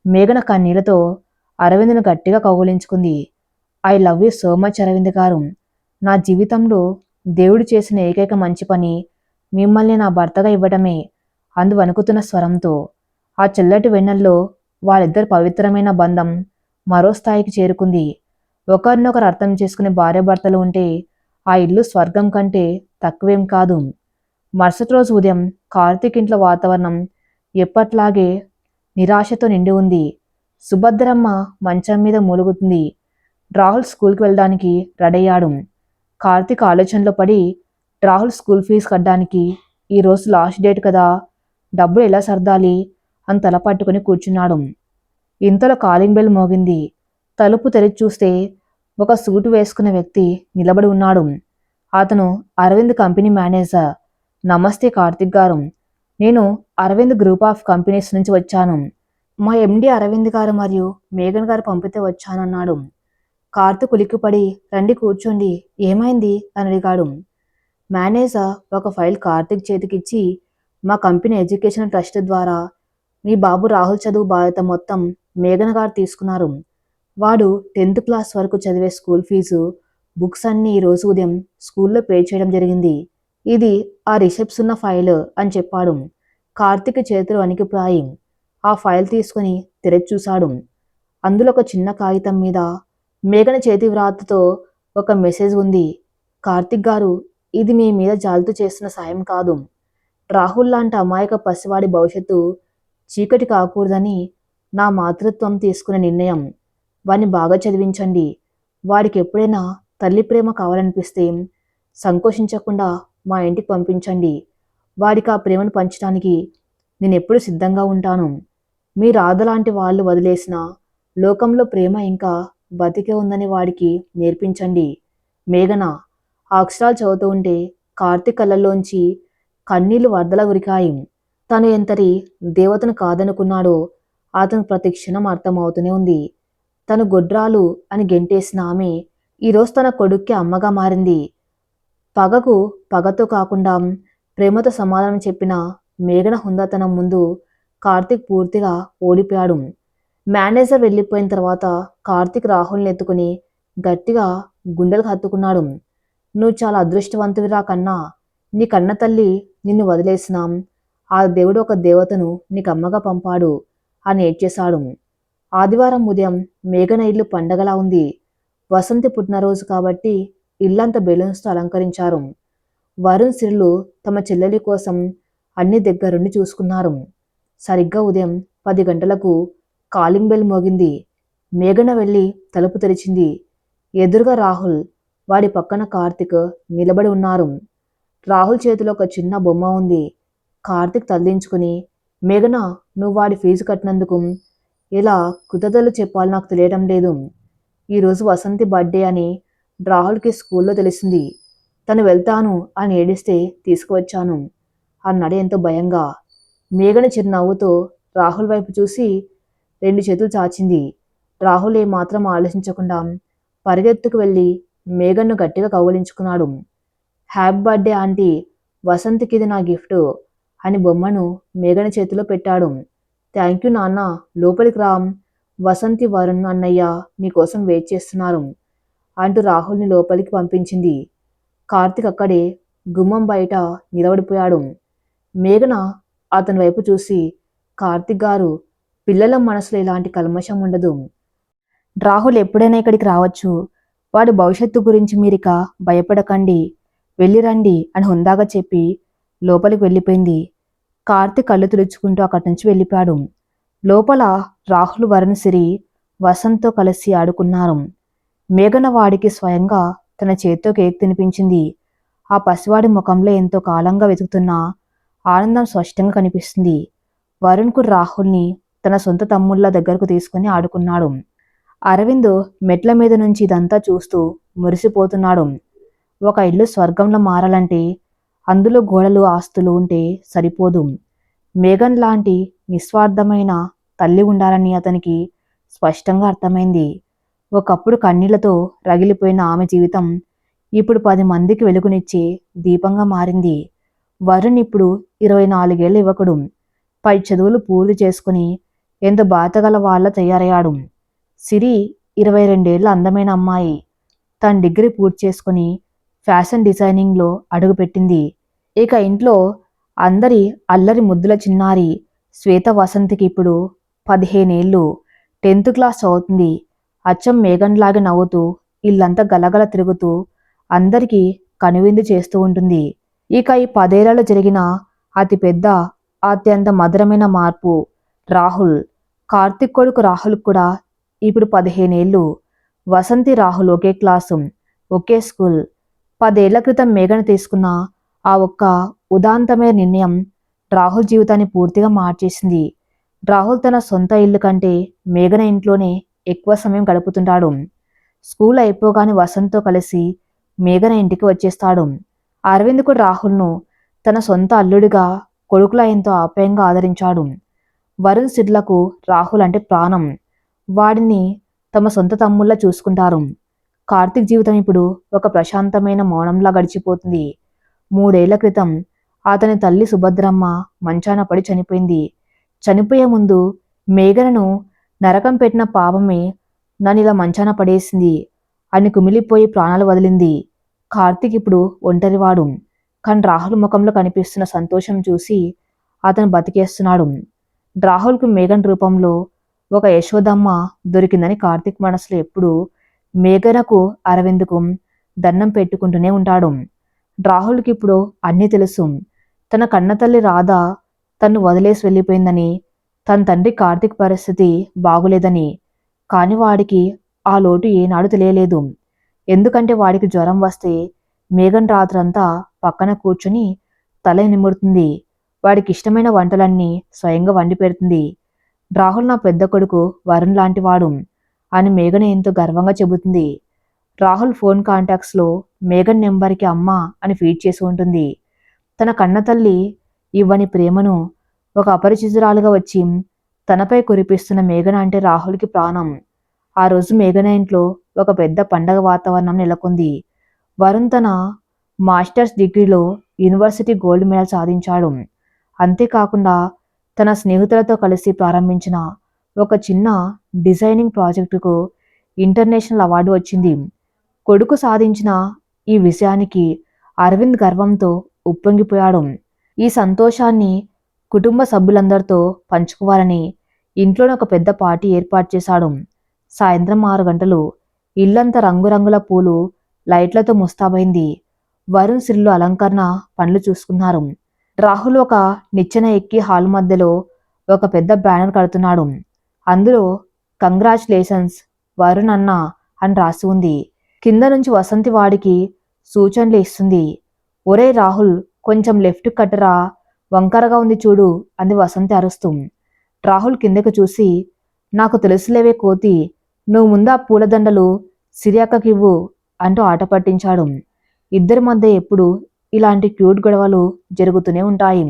మేఘన కన్నీళ్లతో అరవింద్ను గట్టిగా కౌగులించుకుంది. I love you so much Aravind గారు. నా జీవితంలో దేవుడు చేసిన ఏకైక మంచి పని మిమ్మల్ని నా భర్తగా ఇవ్వడమే అందు వణుకుతున్న స్వరంతో. ఆ చల్లటి వెన్నెల్లో వాళ్ళిద్దరి పవిత్రమైన బంధం మరో స్థాయికి చేరుకుంది. ఒకరినొకరు అర్థం చేసుకునే భార్యాభర్తలు ఉంటే ఆ ఇల్లు స్వర్గం కంటే తక్కువేం కాదు. మరుసటి రోజు ఉదయం కార్తీక్ ఇంట్లో వాతావరణం ఎప్పట్లాగే నిరాశతో నిండి ఉంది. సుభద్రమ్మ మంచం మీద మూలుగుతుంది. రాహుల్ స్కూల్కి వెళ్ళడానికి రెడీ అయ్యాడు. కార్తీక్ ఆలోచనలో పడి, రాహుల్ స్కూల్ ఫీజు కట్టడానికి ఈరోజు లాస్ట్ డేట్ కదా, డబ్బులు ఎలా సర్దాలి అని తల పట్టుకుని కూర్చున్నాడు. ఇంతలో కాలింగ్ బెల్ మోగింది. తలుపు తెరిచి చూస్తే ఒక సూటు వేసుకున్న వ్యక్తి నిలబడి ఉన్నాడు. అతను అరవింద్ కంపెనీ మేనేజర్. నమస్తే కార్తిక్ గారు, నేను అరవింద్ గ్రూప్ ఆఫ్ కంపెనీస్ నుంచి వచ్చాను. మా ఎండి అరవింద్ గారు మరియు మేఘన్ గారు పంపితే వచ్చానన్నాడు. కార్తిక్ ఉలిక్కిపడి, రండి కూర్చోండి, ఏమైంది అని అడిగాడు. మేనేజర్ ఒక ఫైల్ కార్తిక్ చేతికిచ్చి, మా కంపెనీ ఎడ్యుకేషన్ ట్రస్ట్ ద్వారా మీ బాబు రాహుల్ చదువు బాధ్యత మొత్తం మేఘన్ గారు తీసుకున్నారు. వాడు 10th క్లాస్ వరకు చదివే స్కూల్ ఫీజు, బుక్స్ అన్నీ ఈరోజు ఉదయం స్కూల్లో పే చేయడం జరిగింది. ఇది ఆ రిసిప్ట్స్ ఉన్న ఫైల్ అని చెప్పాడు. కార్తిక్ చేతులు వణికిపోయాయి. ఆ ఫైల్ తీసుకుని తెరచి చూశాడు. అందులో ఒక చిన్న కాగితం మీద మేఘన చేతి వ్రాతతో ఒక మెసేజ్ ఉంది. కార్తిక్ గారు, ఇది మీ మీద జాలితో చేస్తున్న సాయం కాదు. రాహుల్ లాంటి అమాయక పసివాడి భవిష్యత్తు చీకటి కాకూడదని నా మాతృత్వం తీసుకునే నిర్ణయం. వాణ్ణి బాగా చదివించండి. వాడికి ఎప్పుడైనా తల్లి ప్రేమ కావాలనిపిస్తే సంకోచించకుండా మా ఇంటికి పంపించండి. వాడికి ఆ ప్రేమను పంచడానికి నేనెప్పుడు సిద్ధంగా ఉంటాను. మీ రాధలాంటి వాళ్ళు వదిలేసిన లోకంలో ప్రేమ ఇంకా బతికే ఉందని వాడికి నేర్పించండి. మేఘన ఆ అక్షరాలు చదువుతూ ఉంటే కార్తీక్ కళ్ళల్లోంచి కన్నీళ్లు వరదలా ఉరికాయి. తను ఎంతటి దేవతను కాదనుకున్నాడో అతను ప్రతి క్షణం అర్థమవుతూనే ఉంది. తను గొడ్రాలు అని గెంటేసిన ఆమె ఈరోజు తన కొడుక్కి అమ్మగా మారింది. పగకు పగతో కాకుండా ప్రేమతో సమాధానం చెప్పిన మేఘన హుందాతనం ముందు కార్తీక్ పూర్తిగా ఓడిపోయాడు. మేనేజర్ వెళ్ళిపోయిన తర్వాత కార్తీక్ రాహుల్ని ఎత్తుకుని గట్టిగా గుండెలకు హత్తుకున్నాడు. నువ్వు చాలా అదృష్టవంతుడిరా కన్నా. నీ కన్న తల్లి నిన్ను వదిలేసినాం. ఆ దేవుడు ఒక దేవతను నీకు అమ్మగా పంపాడు అని ఏడ్చేశాడు. ఆదివారం ఉదయం మేఘన ఇల్లు పండగలా ఉంది. వసంతి పుట్టినరోజు కాబట్టి ఇల్లంతా బెలూన్స్తో అలంకరించారు. వరుణ్ సిరులు తమ చెల్లెలి కోసం అన్ని దగ్గరుండి చూసుకున్నారు. సరిగ్గా ఉదయం 10 గంటలకు కాలింగ్ బెల్ మోగింది. మేఘన వెళ్ళి తలుపు తెరిచింది. ఎదురుగా రాహుల్, వాడి పక్కన కార్తిక్ నిలబడి ఉన్నారు. రాహుల్ చేతిలో ఒక చిన్న బొమ్మ ఉంది. కార్తిక్ తలదించుకుని, మేఘన, నువ్వు వాడి ఫీజు కట్టినందుకు ఇలా కృతజ్ఞతలు చెప్పాలో నాకు తెలియడం లేదు. ఈరోజు వసంతి బర్త్డే అని రాహుల్కి స్కూల్లో తెలిసింది. తను వెళ్తాను అని ఏడిస్తే తీసుకువచ్చాను అన్నాడు ఎంతో భయంగా. మేఘన చిరునవ్వుతో రాహుల్ వైపు చూసి 2 చేతులు చాచింది. రాహుల్ ఏమాత్రం ఆలోచించకుండా పరిగెత్తుకు వెళ్ళి మేఘన్ను గట్టిగా కౌగిలించుకున్నాడు. హ్యాపీ బర్త్డే ఆంటీ, వసంతికి ఇది నా గిఫ్ట్ అని బొమ్మను మేఘన చేతిలో పెట్టాడు. థ్యాంక్ యూ నాన్న, లోపలికి రామ్. వసంతి, వరుణ్ అన్నయ్య నీకోసం వెయిట్ చేస్తున్నారు అంటూ రాహుల్ని లోపలికి పంపించింది. కార్తిక్ అక్కడే గుమ్మం బయట నిలబడిపోయాడు. మేఘన అతని వైపు చూసి, కార్తిక్ గారు, పిల్లల మనసులో ఇలాంటి కల్మషం ఉండదు. రాహుల్ ఎప్పుడైనా ఇక్కడికి రావచ్చు. వాడి భవిష్యత్తు గురించి మీరిక భయపడకండి, వెళ్ళిరండి అని హుందాగా చెప్పి లోపలికి వెళ్ళిపోయింది. కార్తిక్ కళ్ళు తుడుచుకుంటూ అక్కడి నుంచి వెళ్ళిపోయాడు. లోపల రాహుల్, వరుణ్, సిరి వసంత్తో కలిసి ఆడుకున్నారు. మేఘన వాడికి స్వయంగా తన చేత్తో కేక్ తినిపించింది. ఆ పసివాడి ముఖంలో ఎంతో కాలంగా వెతుకుతున్న ఆనందం స్పష్టంగా కనిపిస్తుంది. వరుణ్కు రాహుల్ని తన సొంత తమ్ముళ్ళ దగ్గరకు తీసుకుని ఆడుకున్నాడు. అరవింద్ మెట్ల మీద నుంచి ఇదంతా చూస్తూ మురిసిపోతున్నాడు. ఒక ఇల్లు స్వర్గంలో మారాలంటే అందులో గోడలు, ఆస్తులు ఉంటే సరిపోదు. మేఘన్ లాంటి నిస్వార్థమైన తల్లి ఉండాలని అతనికి స్పష్టంగా అర్థమైంది. ఒకప్పుడు కన్నీళ్లతో రగిలిపోయిన ఆమె జీవితం ఇప్పుడు 10 మందికి వెలుగునిచ్చే దీపంగా మారింది. వరుణ్ ఇప్పుడు 24 ఏళ్ల యువకుడు. పై చదువులు పూర్తి చేసుకుని ఎంతో బాధగల వాళ్ళ తయారయ్యాడు. సిరి 22 ఏళ్ల అందమైన అమ్మాయి. తన డిగ్రీ పూర్తి చేసుకుని ఫ్యాషన్ డిజైనింగ్లో అడుగుపెట్టింది. ఇక ఇంట్లో అందరి అల్లరి ముద్దుల చిన్నారి శ్వేత వసంతికి ఇప్పుడు 15 ఏళ్ళు. 10th క్లాస్ చదువుతుంది. అచ్చం మేఘన్లాగే నవ్వుతూ ఇల్లంతా గలగల తిరుగుతూ అందరికీ కనువిందు చేస్తూ ఉంటుంది. ఇక ఈ 10 ఏళ్లలో జరిగిన అతిపెద్ద, అత్యంత మధురమైన మార్పు రాహుల్. కార్తిక్ కొడుకు రాహుల్ కూడా ఇప్పుడు 15 ఏళ్ళు. వసంతి, రాహుల్ ఒకే క్లాసు, ఒకే స్కూల్. 10 ఏళ్ల క్రితం మేఘన తీసుకున్న ఆ ఒక్క ఉదాంతమైన నిర్ణయం రాహుల్ జీవితాన్ని పూర్తిగా మార్చేసింది. రాహుల్ తన సొంత ఇల్లు కంటే మేఘన ఇంట్లోనే ఎక్కువ సమయం గడుపుతుంటాడు. స్కూల్ అయిపోగానే వసంత్తో కలిసి మేఘన ఇంటికి వచ్చేస్తాడు. అరవింద్ కూడా రాహుల్ను తన సొంత అల్లుడిగా, కొడుకులా ఎంతో ఆప్యాయంగా ఆదరించాడు. వరుణ్, సిడ్లకు రాహుల్ అంటే ప్రాణం. వాడిని తమ సొంత తమ్ముళ్ళ చూసుకుంటారు. కార్తిక్ జీవితం ఇప్పుడు ఒక ప్రశాంతమైన మౌనంలా గడిచిపోతుంది. 3 ఏళ్ల క్రితం అతని తల్లి సుభద్రమ్మ మంచాన పడి చనిపోయింది. చనిపోయే ముందు మేఘనను నరకం పెట్టిన పాపమే నన్నిలా మంచాన పడేసింది అని కుమిలిపోయి ప్రాణాలు వదిలింది. కార్తిక్ ఇప్పుడు ఒంటరివాడు. కానీ రాహుల్ ముఖంలో కనిపిస్తున్న సంతోషం చూసి అతను బతికేస్తున్నాడు. రాహుల్కు మేఘన్ రూపంలో ఒక యశోదమ్మ దొరికిందని కార్తిక్ మనసులో ఎప్పుడూ మేఘనకు, అరవింద్కు దండం పెట్టుకుంటూనే ఉంటాడు. రాహుల్కి ఇప్పుడు అన్నీ తెలుసు. తన కన్నతల్లి రాధ తన్ను వదిలేసి వెళ్ళిపోయిందని, తన తండ్రి కార్తిక్ పరిస్థితి బాగులేదని. కాని వాడికి ఆ లోటు ఏనాడు తెలియలేదు. ఎందుకంటే వాడికి జ్వరం వస్తే మేఘన్ రాత్రంతా పక్కన కూర్చుని తల నిమురుతుంది. వాడికి ఇష్టమైన వంటలన్నీ స్వయంగా వండి పెడుతుంది. రాహుల్ నా పెద్ద కొడుకు వరుణ్ లాంటివాడు అని మేఘన ఎంతో గర్వంగా చెబుతుంది. రాహుల్ ఫోన్ కాంటాక్ట్స్లో మేఘన్ నెంబర్కి అమ్మ అని ఫీడ్ చేసి ఉంటుంది. తన కన్నతల్లి ఇవ్వని ప్రేమను ఒక అపరిచితురాలుగా వచ్చి తనపై కురిపిస్తున్న మేఘన అంటే రాహుల్కి ప్రాణం. ఆ రోజు మేఘన ఇంట్లో ఒక పెద్ద పండగ వాతావరణం నెలకొంది. వరుణ్ తన మాస్టర్స్ డిగ్రీలో యూనివర్సిటీ గోల్డ్ మెడల్ సాధించాడు. అంతేకాకుండా తన స్నేహితులతో కలిసి ప్రారంభించిన ఒక చిన్న డిజైనింగ్ ప్రాజెక్టుకు ఇంటర్నేషనల్ అవార్డు వచ్చింది. కొడుకు సాధించిన ఈ విషయానికి అరవింద్ గర్వంతో ఉప్పొంగిపోయాడు. ఈ సంతోషాన్ని కుటుంబ సభ్యులందరితో పంచుకోవాలని ఇంట్లోనే ఒక పెద్ద పార్టీ ఏర్పాటు చేశాడు. సాయంత్రం 6 గంటలు. ఇల్లంతా రంగురంగుల పూలు, లైట్లతో ముస్తాబైంది. వరుణ్ సిల్లు అలంకరణ పనులు చూసుకున్నారు. రాహుల్ ఒక నిచ్చెన ఎక్కి హాల్ మధ్యలో ఒక పెద్ద బ్యానర్ కడుతున్నాడు. అందులో కంగ్రాచులేషన్స్ వరుణ్ అన్న అని రాసి ఉంది. కింద నుంచి వసంతి వాడికి సూచనలు ఇస్తుంది. ఒరే రాహుల్, కొంచెం లెఫ్ట్ కట్టరా, వంకరగా ఉంది చూడు అంది వసంతి అరుస్తూ. రాహుల్ కిందకు చూసి, నాకు తెలుసులేవే కోతి, నువ్వు ముందా పూలదండలు సిరియక్కకివ్వు అంటూ ఆట పట్టించాడు. ఇద్దరి మధ్య ఎప్పుడు ఇలాంటి క్యూట్ గొడవలు జరుగుతూనే ఉంటాయి.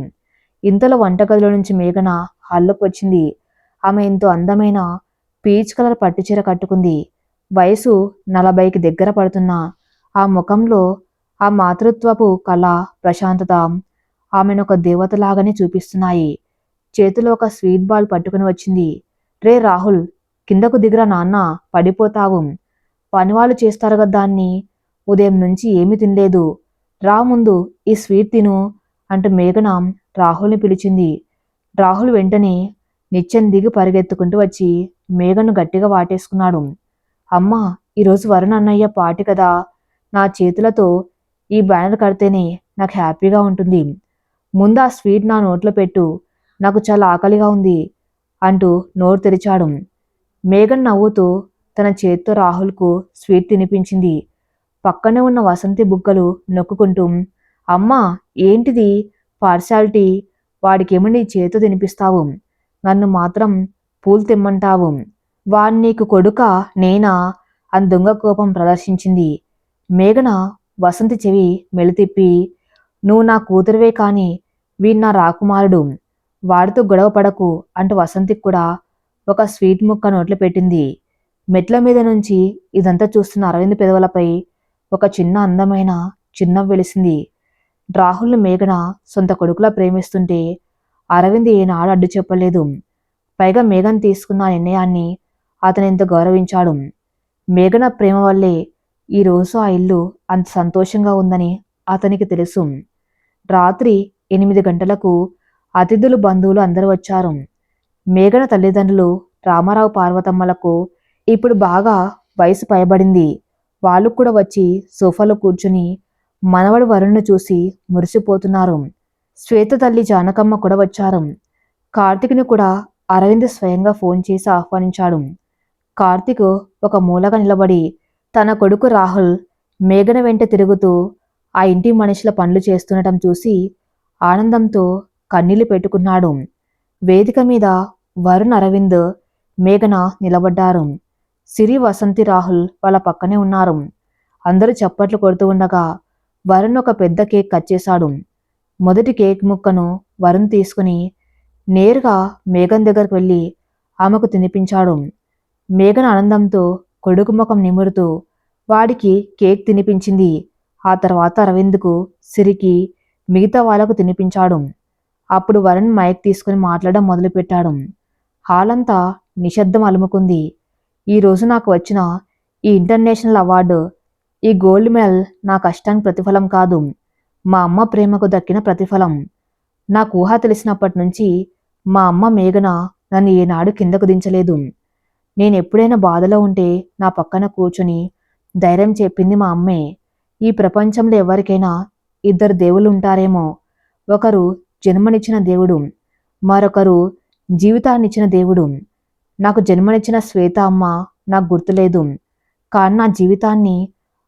ఇంతలో వంటగదిలో నుంచి మేఘన హాల్లోకి వచ్చింది. ఆమె ఎంతో అందమైన పీచ్ కలర్ పట్టుచీర కట్టుకుంది. వయసు 40కి దగ్గర పడుతున్న ఆ ముఖంలో ఆ మాతృత్వపు కళ, ప్రశాంతత ఆమెను ఒక దేవతలాగానే చూపిస్తున్నాయి. చేతిలో ఒక స్వీట్ బాల్ పట్టుకుని వచ్చింది. రే రాహుల్, కిందకు దిగురా నాన్న, పడిపోతావు. పనివాళ్ళు చేస్తారు కదా దాన్ని, ఉదయం నుంచి ఏమీ తినలేదు, రా ముందు ఈ స్వీట్ తిను అంటూ మేఘన రాహుల్ని పిలిచింది. రాహుల్ వెంటనే నిచ్చెన దిగి పరిగెత్తుకుంటూ వచ్చి మేఘను గట్టిగా వాటేసుకున్నాడు. అమ్మా, ఈరోజు వరుణ్ అన్నయ్య పార్టీ కదా, నా చేతులతో ఈ బ్యానర్ కడితేనే నాకు హ్యాపీగా ఉంటుంది. ముందు ఆ స్వీట్ నా నోట్లో పెట్టు, నాకు చాలా ఆకలిగా ఉంది అంటూ నోరు తెరిచాడు. మేఘన్ నవ్వుతూ తన చేత్తో రాహుల్కు స్వీట్ తినిపించింది. పక్కనే ఉన్న వసంతి బుగ్గలు నొక్కుంటూ, అమ్మా ఏంటిది పార్శాలిటీ, వాడికేమో నీ చేతో తినిపిస్తావు, నన్ను మాత్రం పూలు తెమ్మంటావు, వాడు నీకు కొడుక నేనా అని దొంగ కోపం ప్రదర్శించింది. మేఘన వసంతి చెవి మెలితిప్పి, నువ్వు నా కూతురువే కాని వీడు నా రాకుమారుడు, వాడితో గొడవ పడకు అంటూ వసంతికి కూడా ఒక స్వీట్ ముక్క నోట్లో పెట్టింది. మెట్ల మీద నుంచి ఇదంతా చూస్తున్న అరవింద్ పెదవులపై ఒక చిన్న అందమైన చిరునవ్వు వెలిసింది. రాహుల్ని మేఘన సొంత కొడుకులా ప్రేమిస్తుంటే అరవింద్ ఏనాడు అడ్డు చెప్పలేదు. పైగా మేఘన తీసుకున్న నిర్ణయాన్ని అతను ఎంత గౌరవించాడు. మేఘన ప్రేమ వల్లే ఈరోజు ఆ ఇల్లు అంత సంతోషంగా ఉందని అతనికి తెలుసు. రాత్రి 8 గంటలకు అతిథులు, బంధువులు అందరూ వచ్చారు. మేఘన తల్లిదండ్రులు రామారావు, పార్వతమ్మలకు ఇప్పుడు బాగా వయసు పైబడింది. వాళ్ళు కూడా వచ్చి సోఫాలో కూర్చుని మనవడు వరుణ్ను చూసి మురిసిపోతున్నారు. శ్వేత తల్లి జానకమ్మ కూడా వచ్చారు. కార్తీక్ని కూడా అరవింద్ స్వయంగా ఫోన్ చేసి ఆహ్వానించాడు. కార్తీక్ ఒక మూలగా నిలబడి తన కొడుకు రాహుల్ మేఘన వెంట తిరుగుతూ ఆ ఇంటి మనుషుల పనులు చేస్తుండటం చూసి ఆనందంతో కన్నీళ్లు పెట్టుకున్నాడు. వేదిక మీద వరుణ్, అరవింద్, మేఘన నిలబడ్డారు. సిరి, వసంతి, రాహుల్ వాళ్ళ పక్కనే ఉన్నారు. అందరూ చప్పట్లు కొడుతూ ఉండగా వరుణ్ ఒక పెద్ద కేక్ కట్ చేశాడు. మొదటి కేక్ ముక్కను వరుణ్ తీసుకుని నేరుగా మేఘన్ దగ్గరకు వెళ్ళి ఆమెకు తినిపించాడు. మేఘన ఆనందంతో కొడుకు ముఖం నిమురుతూ వాడికి కేక్ తినిపించింది. ఆ తర్వాత అరవింద్కు, సిరికి, మిగతా వాళ్లకు తినిపించాడు. అప్పుడు వరుణ్ మైక్ తీసుకుని మాట్లాడడం మొదలుపెట్టాడు. హాల్ అంతా నిశ్శబ్దం అలుముకుంది. ఈరోజు నాకు వచ్చిన ఈ ఇంటర్నేషనల్ అవార్డు, ఈ గోల్డ్ మెడల్ నా కష్టానికి ప్రతిఫలం కాదు, మా అమ్మ ప్రేమకు దక్కిన ప్రతిఫలం. నాకు ఊహ తెలిసినప్పటి నుంచి మా అమ్మ మేఘన నన్ను ఏనాడు కిందకు దించలేదు. నేను ఎప్పుడైనా బాధలో ఉంటే నా పక్కన కూర్చుని ధైర్యం చెప్పింది మా అమ్మే. ఈ ప్రపంచంలో ఎవరికైనా 2 దేవుళ్ళు ఉంటారేమో, ఒకరు జన్మనిచ్చిన దేవుడు, మరొకరు జీవితాన్నిచ్చిన దేవుడు. నాకు జన్మనిచ్చిన శ్వేత అమ్మ నాకు గుర్తులేదు. కానీ నా జీవితాన్ని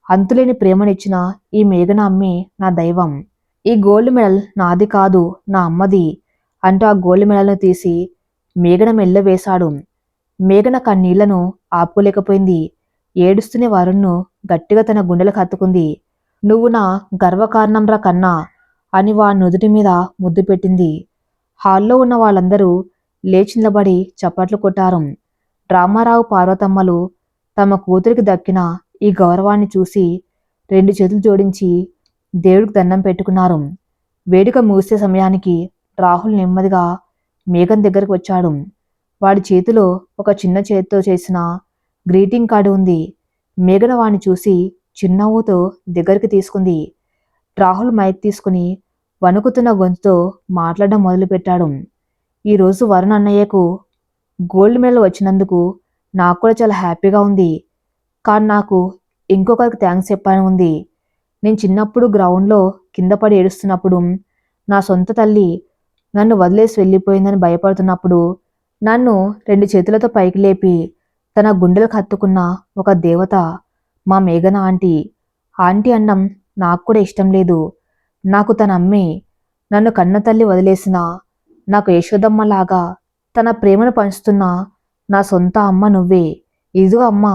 అంతులేని ప్రేమనిచ్చిన ఈ మేఘన అమ్మే నా దైవం. ఈ గోల్డ్ మెడల్ నాది కాదు, నా అమ్మది అంటూ ఆ గోల్డ్ మెడల్ను తీసి మేఘన మెళ్ళో వేశాడు. మేఘన కన్నీళ్లను ఆపుకోలేకపోయింది. ఏడుస్తూనే వరుణ్ను గట్టిగా తన గుండెలకు హత్తుకుంది. నువ్వు నా గర్వకారణంరా కన్నా అని వాడి నుదుటి మీద ముద్దు పెట్టింది. హాల్లో ఉన్న వాళ్ళందరూ లేచి నిలబడి చప్పట్లు కొట్టారు. రామారావు పార్వతమ్మలు తమ కూతురికి దక్కిన ఈ గౌరవాన్ని చూసి 2 చేతులు జోడించి దేవుడికి దండం పెట్టుకున్నారు. వేడుక ముగిసే సమయానికి రాహుల్ నెమ్మదిగా మేఘన్ దగ్గరకు వచ్చాడు. వాడి చేతిలో ఒక చిన్న చేతితో చేసిన గ్రీటింగ్ కార్డు ఉంది. మేఘన వాడిని చూసి చిరునవ్వుతో దగ్గరికి తీసుకుంది. రాహుల్ మైక్ తీసుకుని వణుకుతున్న గొంతుతో మాట్లాడడం మొదలుపెట్టాడు. ఈరోజు వరుణ్ అన్నయ్యకు గోల్డ్ మెడల్ వచ్చినందుకు నాకు కూడా చాలా హ్యాపీగా ఉంది. కానీ నాకు ఇంకొకరికి థ్యాంక్స్ చెప్పాలని ఉంది. నేను చిన్నప్పుడు గ్రౌండ్లో కింద పడి ఏడుస్తున్నప్పుడు, నా సొంత తల్లి నన్ను వదిలేసి వెళ్ళిపోయిందని భయపడుతున్నప్పుడు నన్ను 2 చేతులతో పైకి లేపి తన గుండెలకు హత్తుకున్న ఒక దేవత మా మేఘన ఆంటీ. ఆంటీ అన్నం నాకు కూడా ఇష్టం లేదు. నాకు తన అమ్మే. నన్ను కన్న తల్లి వదిలేసిన నాకు యశోదమ్మలాగా తన ప్రేమను పంచుతున్న నా సొంత అమ్మ నువ్వే. ఇదిగో అమ్మ,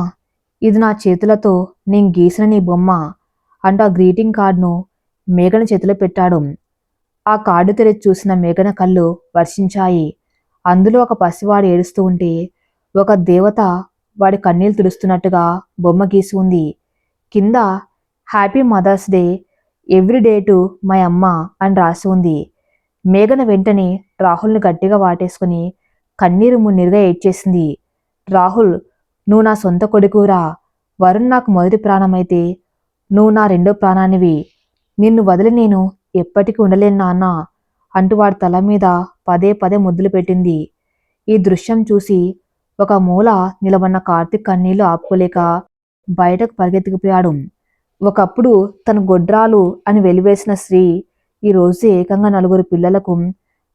ఇది నా చేతులతో నేను గీసిన నీ బొమ్మ అంటూ ఆ గ్రీటింగ్ కార్డును మేఘన చేతిలో పెట్టాడు. ఆ కార్డు తెరిచి చూసిన మేఘన కళ్ళు వర్షించాయి. అందులో ఒక పసివాడు ఏడుస్తూ ఉంటే ఒక దేవత వాడి కన్నీళ్లు తుడుస్తున్నట్టుగా బొమ్మ గీసి ఉంది. కింద happy mother's day every day to my అమ్మ అని రాసి ఉంది. మేఘన వెంటనే రాహుల్ని గట్టిగా వాటేసుకుని కన్నీరు మున్నీరుగా ఏడ్చేసింది. రాహుల్, నువ్వు నా సొంత కొడుకురా. వరుణ్ నాకు మొదటి ప్రాణమైతే నువ్వు నా రెండో ప్రాణానివి. నిన్ను వదిలి నేను ఎప్పటికీ ఉండలేను నాన్న అంటూ వాడి తల మీద పదే పదే ముద్దులు పెట్టింది. ఈ దృశ్యం చూసి ఒక మూల నిలబడిన కార్తీక్ కన్నీళ్లు ఆపుకోలేక బయటకు పరిగెత్తుకుపోయాడు. ఒకప్పుడు తన గొడ్రాలు అని వెలివేసిన స్త్రీ ఈరోజు ఏకంగా 4 పిల్లలకు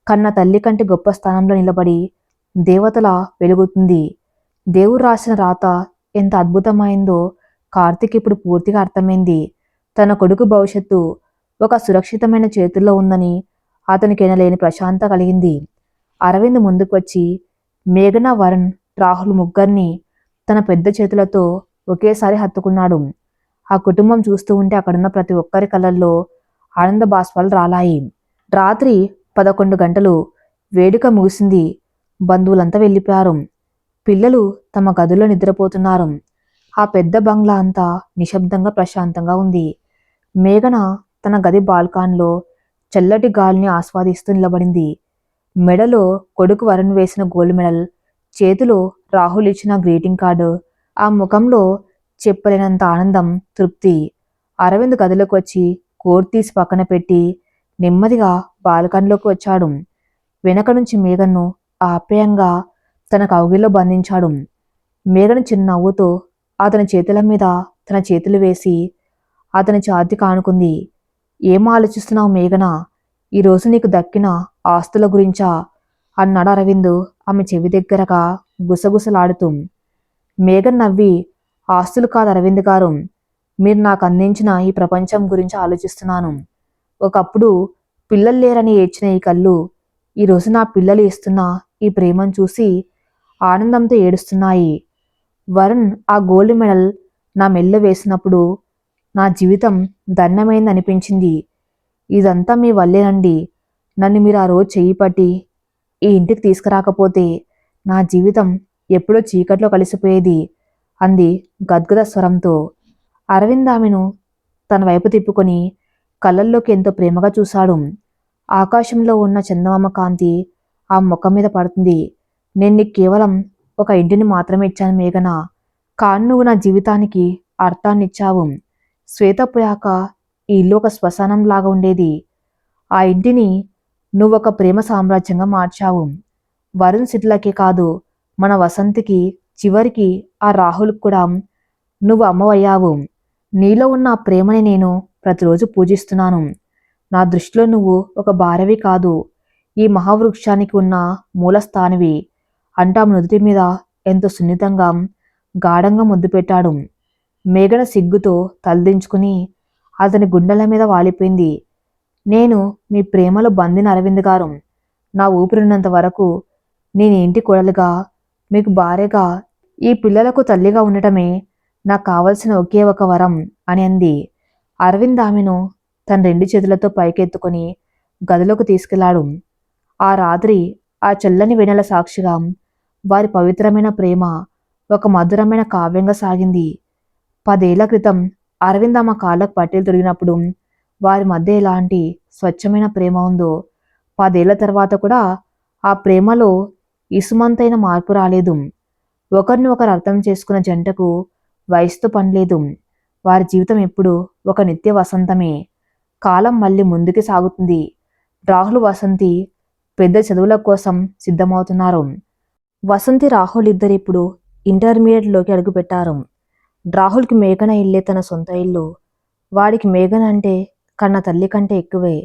కన్న తల్లి కంటే గొప్ప స్థానంలో నిలబడి దేవతలా వెలుగుతుంది. దేవుడు రాసిన రాత ఎంత అద్భుతమైందో కార్తీక్ ఇప్పుడు పూర్తిగా అర్థమైంది. తన కొడుకు భవిష్యత్తు ఒక సురక్షితమైన చేతుల్లో ఉందని అతనికి ఎనలేని ప్రశాంతత కలిగింది. అరవింద్ ముందుకు వచ్చి మేఘన, వరుణ్, రాహుల్ ముగ్గురిని తన పెద్ద చేతులతో ఒకేసారి హత్తుకున్నాడు. ఆ కుటుంబం చూస్తూ ఉంటే అక్కడున్న ప్రతి ఒక్కరి కళ్ళల్లో ఆనంద బాష్పాలు రాలాయి. రాత్రి 11 గంటలు. వేడుక ముగిసింది. బంధువులంతా వెళ్ళిపోయారు. పిల్లలు తమ గదుల్లో నిద్రపోతున్నారు. ఆ పెద్ద బంగ్లా అంతా నిశ్శబ్దంగా ప్రశాంతంగా ఉంది. మేఘన తన గది బాల్కాన్లో చల్లటి గాలిని ఆస్వాదిస్తూ నిలబడింది. మెడలో కొడుకు వరుణ్ వేసిన గోల్డ్ మెడల్, చేతిలో రాహుల్ ఇచ్చిన గ్రీటింగ్ కార్డు, ఆ ముఖంలో చెప్పలేనంత ఆనందం, తృప్తి. అరవింద్ గదిలోకి వచ్చి కోట్ తీసి పక్కన పెట్టి నెమ్మదిగా బాల్కనీలోకి వచ్చాడు. వెనక నుంచి మేఘన్ను ఆప్యాయంగా తన కౌగిల్లో బంధించాడు. మేఘన చిన్న నవ్వుతో అతని చేతుల మీద తన చేతులు వేసి అతని ఛాతీకి ఆనుకుంది. ఏం ఆలోచిస్తున్నావు మేఘన? ఈరోజు నీకు దక్కిన ఆస్తుల గురించా అన్నాడు అరవింద్ ఆమె చెవి దగ్గరగా గుసగుసలాడుతూ. మేఘన్ నవ్వి, ఆస్తులు కాదు అరవింద్ గారు, మీరు నాకు అందించిన ఈ ప్రపంచం గురించి ఆలోచిస్తున్నాను. ఒకప్పుడు పిల్లలు లేరని ఏడ్చిన ఈ కళ్ళు ఈరోజు నా పిల్లలు ఇస్తున్న ఈ ప్రేమను చూసి ఆనందంతో ఏడుస్తున్నాయి. వరుణ్ ఆ గోల్డ్ మెడల్ నా మెల్లో వేసినప్పుడు నా జీవితం ధన్యమైంది అనిపించింది. ఇదంతా మీ వల్లేనండి. నన్ను మీరు ఆ రోజు చెయ్యి పట్టి ఈ ఇంటికి తీసుకురాకపోతే నా జీవితం ఎప్పుడో చీకట్లో కలిసిపోయేది అంది గద్గద స్వరంతో. అరవింద్ ఆమెను తన వైపు తిప్పుకొని కళ్ళల్లోకి ఎంతో ప్రేమగా చూశాడు. ఆకాశంలో ఉన్న చందమామ కాంతి ఆ ముఖం మీద పడుతుంది. నేను నీకు కేవలం ఒక ఇంటిని మాత్రమే ఇచ్చాను మేఘన, కానీ నువ్వు నా జీవితానికి అర్థాన్నిచ్చావు. శ్వేత పోయాక ఈ ఇల్లు ఒక శ్మశానంలాగా ఉండేది. ఆ ఇంటిని నువ్వు ఒక ప్రేమ సామ్రాజ్యంగా మార్చావు. వరుణ్ సిట్లకే కాదు, మన వసంతికి, చివరికి ఆ రాహుల్ కూడా నువ్వు అమ్మవయ్యావు. నీలో ఉన్న ఆ ప్రేమని నేను ప్రతిరోజు పూజిస్తున్నాను. నా దృష్టిలో నువ్వు ఒక భార్యవి కాదు, ఈ మహావృక్షానికి ఉన్న మూలస్థానివి అంటా నుదుటి మీద ఎంతో సున్నితంగా గాఢంగా ముద్దు పెట్టాడు. మేఘన సిగ్గుతో తలదించుకుని అతని గుండెల మీద వాలిపోయింది. నేను మీ ప్రేమలో బందిన అరవింద్ గారు. నా ఊపిరినంత వరకు నేను ఇంటి కోడలుగా, మీకు భార్యగా, ఈ పిల్లలకు తల్లిగా ఉండటమే నాకు కావలసిన ఒకే ఒక వరం అని అంది. అరవింద్ ఆమెను తన 2 చేతులతో పైకెత్తుకొని గదిలోకి తీసుకెళ్లాడు. ఆ రాత్రి ఆ చల్లని వెన్నెల సాక్షిగా వారి పవిత్రమైన ప్రేమ ఒక మధురమైన కావ్యంగా సాగింది. 10 ఏళ్ల క్రితం అరవింద్ ఆమె కాళ్ళకు పట్టీలు తొడిగినప్పుడు వారి మధ్య ఎలాంటి స్వచ్ఛమైన ప్రేమ ఉందో 10 ఏళ్ల తర్వాత కూడా ఆ ప్రేమలో ఇసుమంతైన మార్పు రాలేదు. ఒకరిని ఒకరు అర్థం చేసుకున్న జంటకు వయసుతో పనిలేదు. వారి జీవితం ఎప్పుడు ఒక నిత్య వసంతమే. కాలం మళ్ళీ ముందుకు సాగుతుంది. రాహుల్, వసంతి పెద్ద చదువుల కోసం సిద్ధమవుతున్నారు. వసంతి, రాహుల్ ఇద్దరు ఇప్పుడు ఇంటర్మీడియట్లోకి అడుగుపెట్టారు. రాహుల్కి మేఘన ఇల్లే తన సొంత ఇల్లు. వాడికి మేఘన అంటే కన్న తల్లి కంటే ఎక్కువే.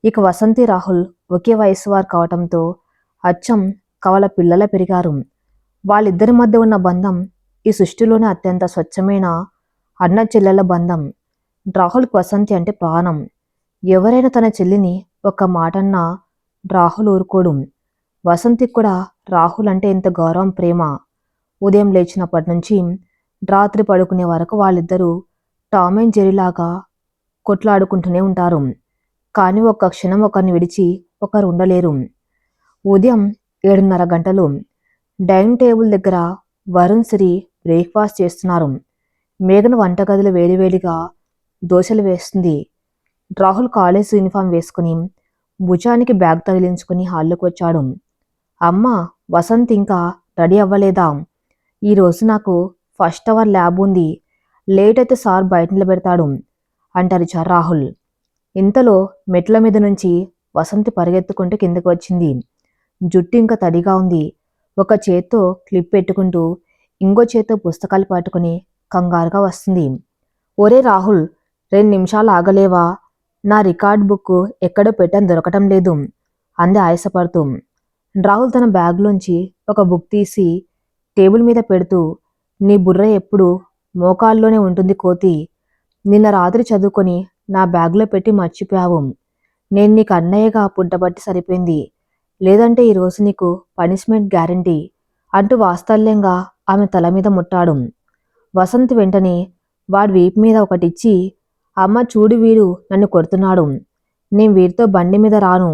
ఇక వసంతి, రాహుల్ ఒకే వయసు వారు కావటంతో అచ్చం కవల పిల్లల పెరిగారు. వాళ్ళిద్దరి మధ్య ఉన్న బంధం ఈ సృష్టిలోనే అత్యంత స్వచ్ఛమైన అన్న చెల్లెల బంధం. రాహుల్కి వసంతి అంటే ప్రాణం. ఎవరైనా తన చెల్లిని ఒక్క మాటన్నా రాహుల్ ఊరుకోడు. వసంతికి కూడా రాహుల్ అంటే ఎంత గౌరవం, ప్రేమ. ఉదయం లేచినప్పటి నుంచి రాత్రి పడుకునే వరకు వాళ్ళిద్దరూ టామ్ అండ్ జెర్రీలాగా కొట్లాడుకుంటూనే ఉంటారు. కానీ ఒక్క క్షణం ఒకరిని విడిచి ఒకరు ఉండలేరు. ఉదయం 7:30 గంటలు. డైనింగ్ టేబుల్ దగ్గర వరుణ్, సిరి బ్రేక్ఫాస్ట్ చేస్తున్నారు. మేఘన వంటగదిలో వేడివేడిగా దోశలు వేస్తుంది. రాహుల్ కాలేజ్ యూనిఫామ్ వేసుకుని భుజానికి బ్యాగ్ తగిలించుకుని హాల్లోకి వచ్చాడు. అమ్మ, వసంత్ ఇంకా రెడీ అవ్వలేదా? ఈరోజు నాకు ఫస్ట్ అవర్ ల్యాబ్ ఉంది. లేట్ అయితే సార్ బయట నిలబెడతాడు అంటారు రాహుల్. ఇంతలో మెట్ల మీద నుంచి వసంతి పరిగెత్తుకుంటూ కిందకు వచ్చింది. జుట్టు ఇంకా తడిగా ఉంది. ఒక చేత్తో క్లిప్ పెట్టుకుంటూ ఇంకో చేత్తో పుస్తకాలు పట్టుకుని కంగారుగా వస్తుంది. ఒరే రాహుల్, 2 నిమిషాలు ఆగలేవా? నా రికార్డ్ బుక్ ఎక్కడో పెట్టని దొరకటం లేదు అంది ఆయాసపడుతూ. రాహుల్ తన బ్యాగ్లోంచి ఒక బుక్ తీసి టేబుల్ మీద పెడుతూ, నీ బుర్ర ఎప్పుడు మోకాల్లోనే ఉంటుంది కోతి. నిన్న రాత్రి చదువుకొని నా బ్యాగ్లో పెట్టి మర్చిపోయావు. నేను నీకు అన్నయ్యగా పుట్టబట్టి సరిపోయింది. లేదంటే ఈరోజు నీకు పనిష్మెంట్ గ్యారంటీ అంటూ వాత్సల్యంగా ఆమె తల మీద ముట్టాడు. వసంత్ వెంటనే వాడి వీపు మీద ఒకటిచ్చి, అమ్మ చూడు, వీడు నన్ను కొడుతున్నాడు. నేను వీడితో బండి మీద రాను,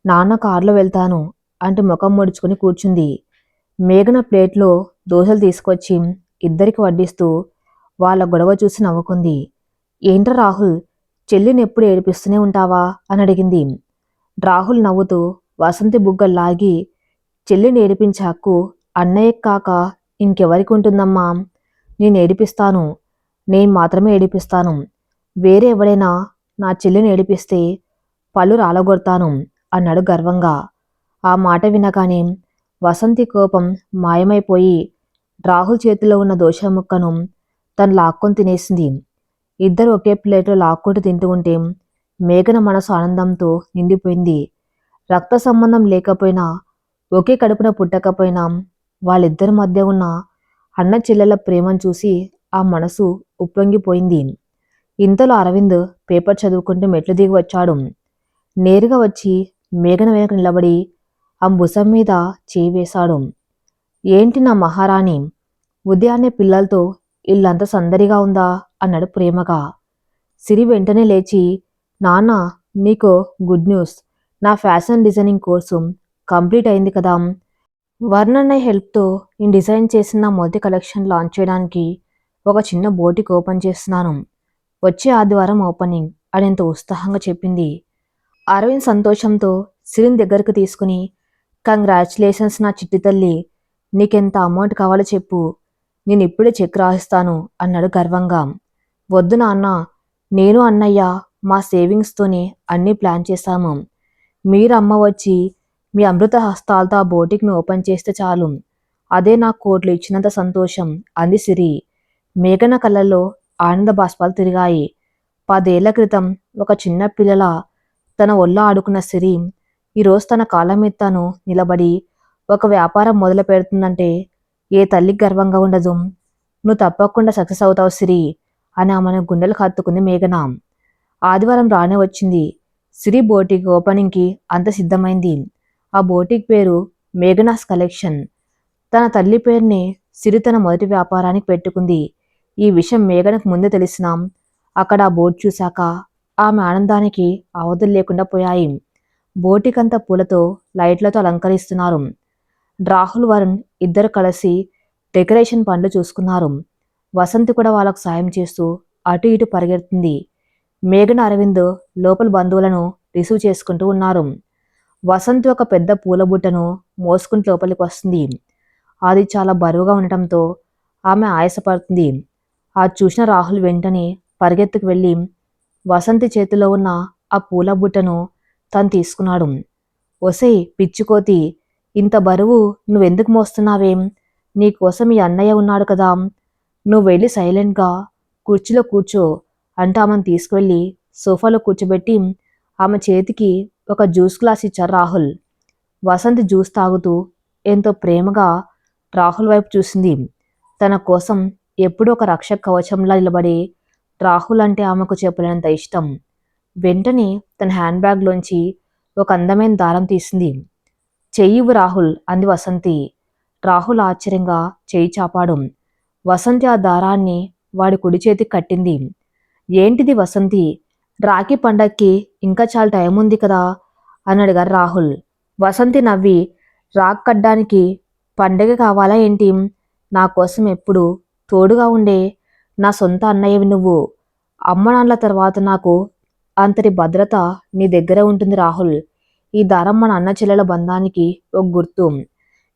నాన్న కారులో వెళ్తాను అంటూ ముఖం ముడుచుకుని కూర్చుంది. మేఘన ప్లేట్లో దోశలు తీసుకొచ్చి ఇద్దరికి వడ్డిస్తూ వాళ్ళ గొడవ చూసి నవ్వుకుంది. ఏంట్రా రాహుల్, చెల్లిని ఎప్పుడు ఏడిపిస్తూనే ఉంటావా అని అడిగింది. రాహుల్ నవ్వుతూ వసంతి బుగ్గలు లాగి, చెల్లిని ఏడిపించే హక్కు అన్నయ్యకి కాక ఇంకెవరికి ఉంటుందమ్మా? నేను ఏడిపిస్తాను, నేను మాత్రమే ఏడిపిస్తాను. వేరే ఎవడైనా నా చెల్లిని ఏడిపిస్తే పళ్ళు రాలగొడతాను అన్నాడు గర్వంగా. ఆ మాట వినగానే వసంతి కోపం మాయమైపోయి రాహుల్ చేతిలో ఉన్న దోశ ముక్కను తను లాక్కొని తినేసింది. ఇద్దరు ఒకే ప్లేట్లో లాక్కుంటూ తింటూ ఉంటే మేఘన మనసు ఆనందంతో నిండిపోయింది. రక్త సంబంధం లేకపోయినా, ఒకే కడుపున పుట్టకపోయినా వాళ్ళిద్దరి మధ్య ఉన్న అన్న చెల్లెల ప్రేమను చూసి ఆ మనసు ఉప్పొంగిపోయింది. ఇంతలో అరవింద్ పేపర్ చదువుకుంటూ మెట్లు దిగి వచ్చాడు. నేరుగా వచ్చి మేఘన వెనక నిలబడి ఆ భుజం మీద చేయి వేశాడు. ఏంటి నా మహారాణి, ఉదయాన్నే పిల్లలతో ఇల్లంతా సందడిగా ఉందా అన్నాడు ప్రేమగా. సిరి వెంటనే లేచి, నాన్న, నీకో గుడ్ న్యూస్. నా ఫ్యాషన్ డిజైనింగ్ కోర్సు కంప్లీట్ అయింది కదా. వర్ణన్నయ్య హెల్ప్తో నేను డిజైన్ చేసిన నా మొదటి కలెక్షన్ లాంచ్ చేయడానికి ఒక చిన్న బోటిక్ ఓపెన్ చేస్తున్నాను. వచ్చే ఆదివారం ఓపెనింగ్ అని ఎంతో ఉత్సాహంగా చెప్పింది. అరవింద్ సంతోషంతో సిరిని దగ్గరకు తీసుకుని, కంగ్రాచులేషన్స్ నా చిట్టి తల్లి, నీకెంత అమౌంట్ కావాలో చెప్పు, నేను ఇప్పుడే చెక్ రాసిస్తాను అన్నాడు గర్వంగా. వద్దు నాన్న, నేను అన్నయ్య మా సేవింగ్స్తోనే అన్నీ ప్లాన్ చేశాము. మీరు అమ్మ వచ్చి మీ అమృత హస్తాలతో ఆ బోటిక్ని ఓపెన్ చేస్తే చాలు, అదే నాకు కోట్లు ఇచ్చినంత సంతోషం అంది సిరి. మేఘన కళ్ళల్లో ఆనంద బాష్పాలు తిరిగాయి. 10 ఏళ్ల క్రితం ఒక చిన్న పిల్లల తన ఒళ్ళో ఆడుకున్న సిరి ఈరోజు తన కాళ్ళ మీద తను నిలబడి ఒక వ్యాపారం మొదలు పెడుతుందంటే ఏ తల్లికి గర్వంగా ఉండదు? నువ్వు తప్పకుండా సక్సెస్ అవుతావు సిరి అని ఆమెను గుండెలకు హత్తుకుంది మేఘన. ఆదివారం రానే వచ్చింది. సిరి బోటిక్ ఓపెనింగ్కి అంత సిద్ధమైంది. ఆ బోటిక్ పేరు మేఘనాస్ కలెక్షన్. తన తల్లి పేరుని సిరి తన మొదటి వ్యాపారానికి పెట్టుకుంది. ఈ విషయం మేఘనకు ముందే తెలిసినా అక్కడ ఆ బోర్డు చూశాక ఆమె ఆనందానికి అవధులు లేకుండా పోయాయి. బోటిక్ అంతా పూలతో లైట్లతో అలంకరిస్తున్నారు. రాహుల్ వరుణ్ ఇద్దరు కలిసి డెకరేషన్ పనులు చూసుకున్నారు. వసంతి కూడా వాళ్ళకు సాయం చేస్తూ అటు ఇటు పరిగెడుతుంది. మేఘన అరవింద్ లోపల బంధువులను రిసీవ్ చేసుకుంటూ ఉన్నారు. వసంతి ఒక పెద్ద పూల బుట్టను మోసుకుంటూ లోపలికి వస్తుంది. అది చాలా బరువుగా ఉండటంతో ఆమె ఆయాసపడుతుంది. అది చూసిన రాహుల్ వెంటనే పరిగెత్తుకు వెళ్ళి వసంతి చేతిలో ఉన్న ఆ పూల బుట్టను తను తీసుకున్నాడు. ఒసేయ్ పిచ్చికోతి, ఇంత బరువు నువ్వెందుకు మోస్తున్నావేం? నీకోసం ఈ అన్నయ్య ఉన్నాడు కదా, నువ్వు వెళ్ళి సైలెంట్గా కుర్చీలో కూర్చో అంటూ ఆమెను తీసుకువెళ్ళి సోఫాలో కూర్చోబెట్టి ఆమె చేతికి ఒక జ్యూస్ గ్లాస్ ఇచ్చారు రాహుల్. వసంతి జ్యూస్ తాగుతూ ఎంతో ప్రేమగా రాహుల్ వైపు చూసింది. తన కోసం ఎప్పుడూ ఒక రక్షక కవచంలా నిలబడే రాహుల్ అంటే ఆమెకు చెప్పలేనంత ఇష్టం. వెంటనే తన హ్యాండ్ బ్యాగ్లోంచి ఒక అందమైన దారం తీసింది. చెయ్యివు రాహుల్ అంది వసంతి. రాహుల్ ఆశ్చర్యంగా చెయ్యి చాపాడు. వసంతి ఆ దారాన్ని వాడి కుడి చేతికి కట్టింది. ఏంటిది వసంతి? రాఖీ పండక్కి ఇంకా చాలా టైం ఉంది కదా అని అడిగారు రాహుల్. వసంతి నవ్వి, రాఖీ కట్టడానికి పండగ కావాలా ఏంటి? నా కోసం ఎప్పుడు తోడుగా ఉండే నా సొంత అన్నయ్యవి నువ్వు. అమ్మ నాన్నల తర్వాత నాకు అంతటి భద్రత నీ దగ్గర ఉంటుంది రాహుల్. ఈ దారం మన అన్న చెల్లెల బంధానికి ఒక గుర్తు.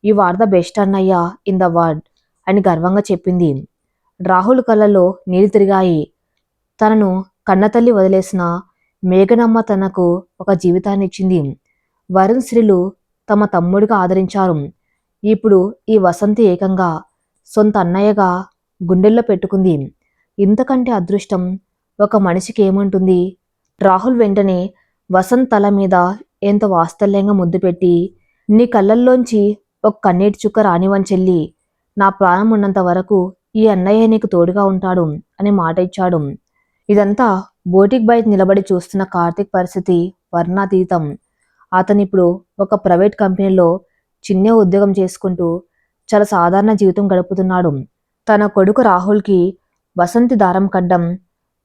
యు ఆర్ ద బెస్ట్ అన్నయ్య ఇన్ ద వరల్డ్ అని గర్వంగా చెప్పింది. రాహుల్ కళ్ళలో నీళ్లు తిరిగాయి. తనను కన్నతల్లి వదిలేసిన మేఘనమ్మ తనకు ఒక జీవితాన్ని ఇచ్చింది. వరుణ్ శ్రీలు తమ తమ్ముడిగా ఆదరించారు. ఇప్పుడు ఈ వసంతి ఏకంగా సొంత అన్నయ్యగా గుండెల్లో పెట్టుకుంది. ఇంతకంటే అదృష్టం ఒక మనిషికి ఏముంటుంది? రాహుల్ వెంటనే వసంత్ తల మీద ఎంతో వాత్సల్యంగా ముద్దు పెట్టి, నీ కళ్ళల్లోంచి ఒక కన్నీటి చుక్క రానివని చెల్లి, నా ప్రాణం ఉన్నంత వరకు ఈ అన్నయ్య నీకు తోడుగా ఉంటాడు అని మాట ఇచ్చాడు. ఇదంతా బోటిక్ బయట నిలబడి చూస్తున్న కార్తీక్ పరిస్థితి వర్ణాతీతం. అతనిప్పుడు ఒక ప్రైవేట్ కంపెనీలో చిన్న ఉద్యోగం చేసుకుంటూ చాలా సాధారణ జీవితం గడుపుతున్నాడు. తన కొడుకు రాహుల్కి వసంతి దారం కడ్డం,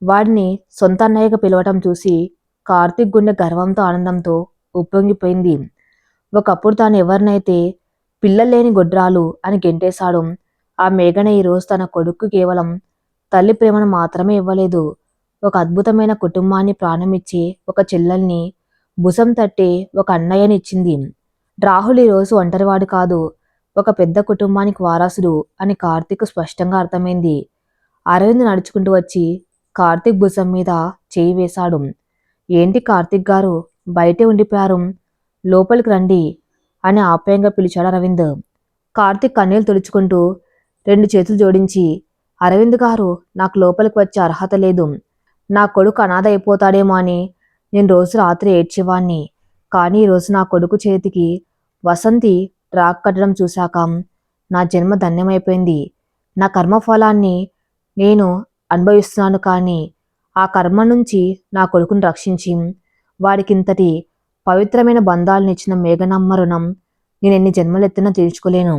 వాడిని సొంత అన్నయ్యగా పిలవటం చూసి కార్తీక్ గుండె గర్వంతో ఆనందంతో ఉప్పొంగిపోయింది. ఒకప్పుడు తాను ఎవరినైతే పిల్లలేని గొడ్రాలు అని గెంటేశాడు, ఆ మేఘన ఈరోజు తన కొడుకు కేవలం తల్లి ప్రేమను మాత్రమే ఇవ్వలేదు, ఒక అద్భుతమైన కుటుంబాన్ని ప్రాణమిచ్చే ఒక చెల్లెల్ని, భుజం తట్టే ఒక అన్నయ్యని ఇచ్చింది. రాహుల్ ఈరోజు ఒంటరివాడు కాదు, ఒక పెద్ద కుటుంబానికి వారసుడు అని కార్తీక్ స్పష్టంగా అర్థమైంది. అరవింద్ నడుచుకుంటూ వచ్చి కార్తీక్ భుజం మీద చేయి వేశాడు. ఏంటి కార్తీక్ గారు బయటే ఉండిపోయారు, లోపలికి రండి అని ఆప్యాయంగా పిలిచాడు అరవింద్. కార్తీక్ కన్నీళ్లు తుడుచుకుంటూ రెండు చేతులు జోడించి, అరవింద్ గారు నాకు లోపలికి వచ్చే అర్హత లేదు. నా కొడుకు అనాథ అయిపోతాడేమో అని నేను రోజు రాత్రి ఏడ్చేవాణ్ణి. కానీ ఈరోజు నా కొడుకు చేతికి వసంతి రాక్ కట్టడం చూశాక నా జన్మ ధన్యమైపోయింది. నా కర్మఫలాన్ని నేను అనుభవిస్తున్నాను, కానీ ఆ కర్మ నుంచి నా కొడుకును రక్షించి వాడికింతటి పవిత్రమైన బంధాలనిచ్చిన మేఘనమ్మ రుణం నేను ఎన్ని జన్మలెత్తినా తీర్చుకోలేను.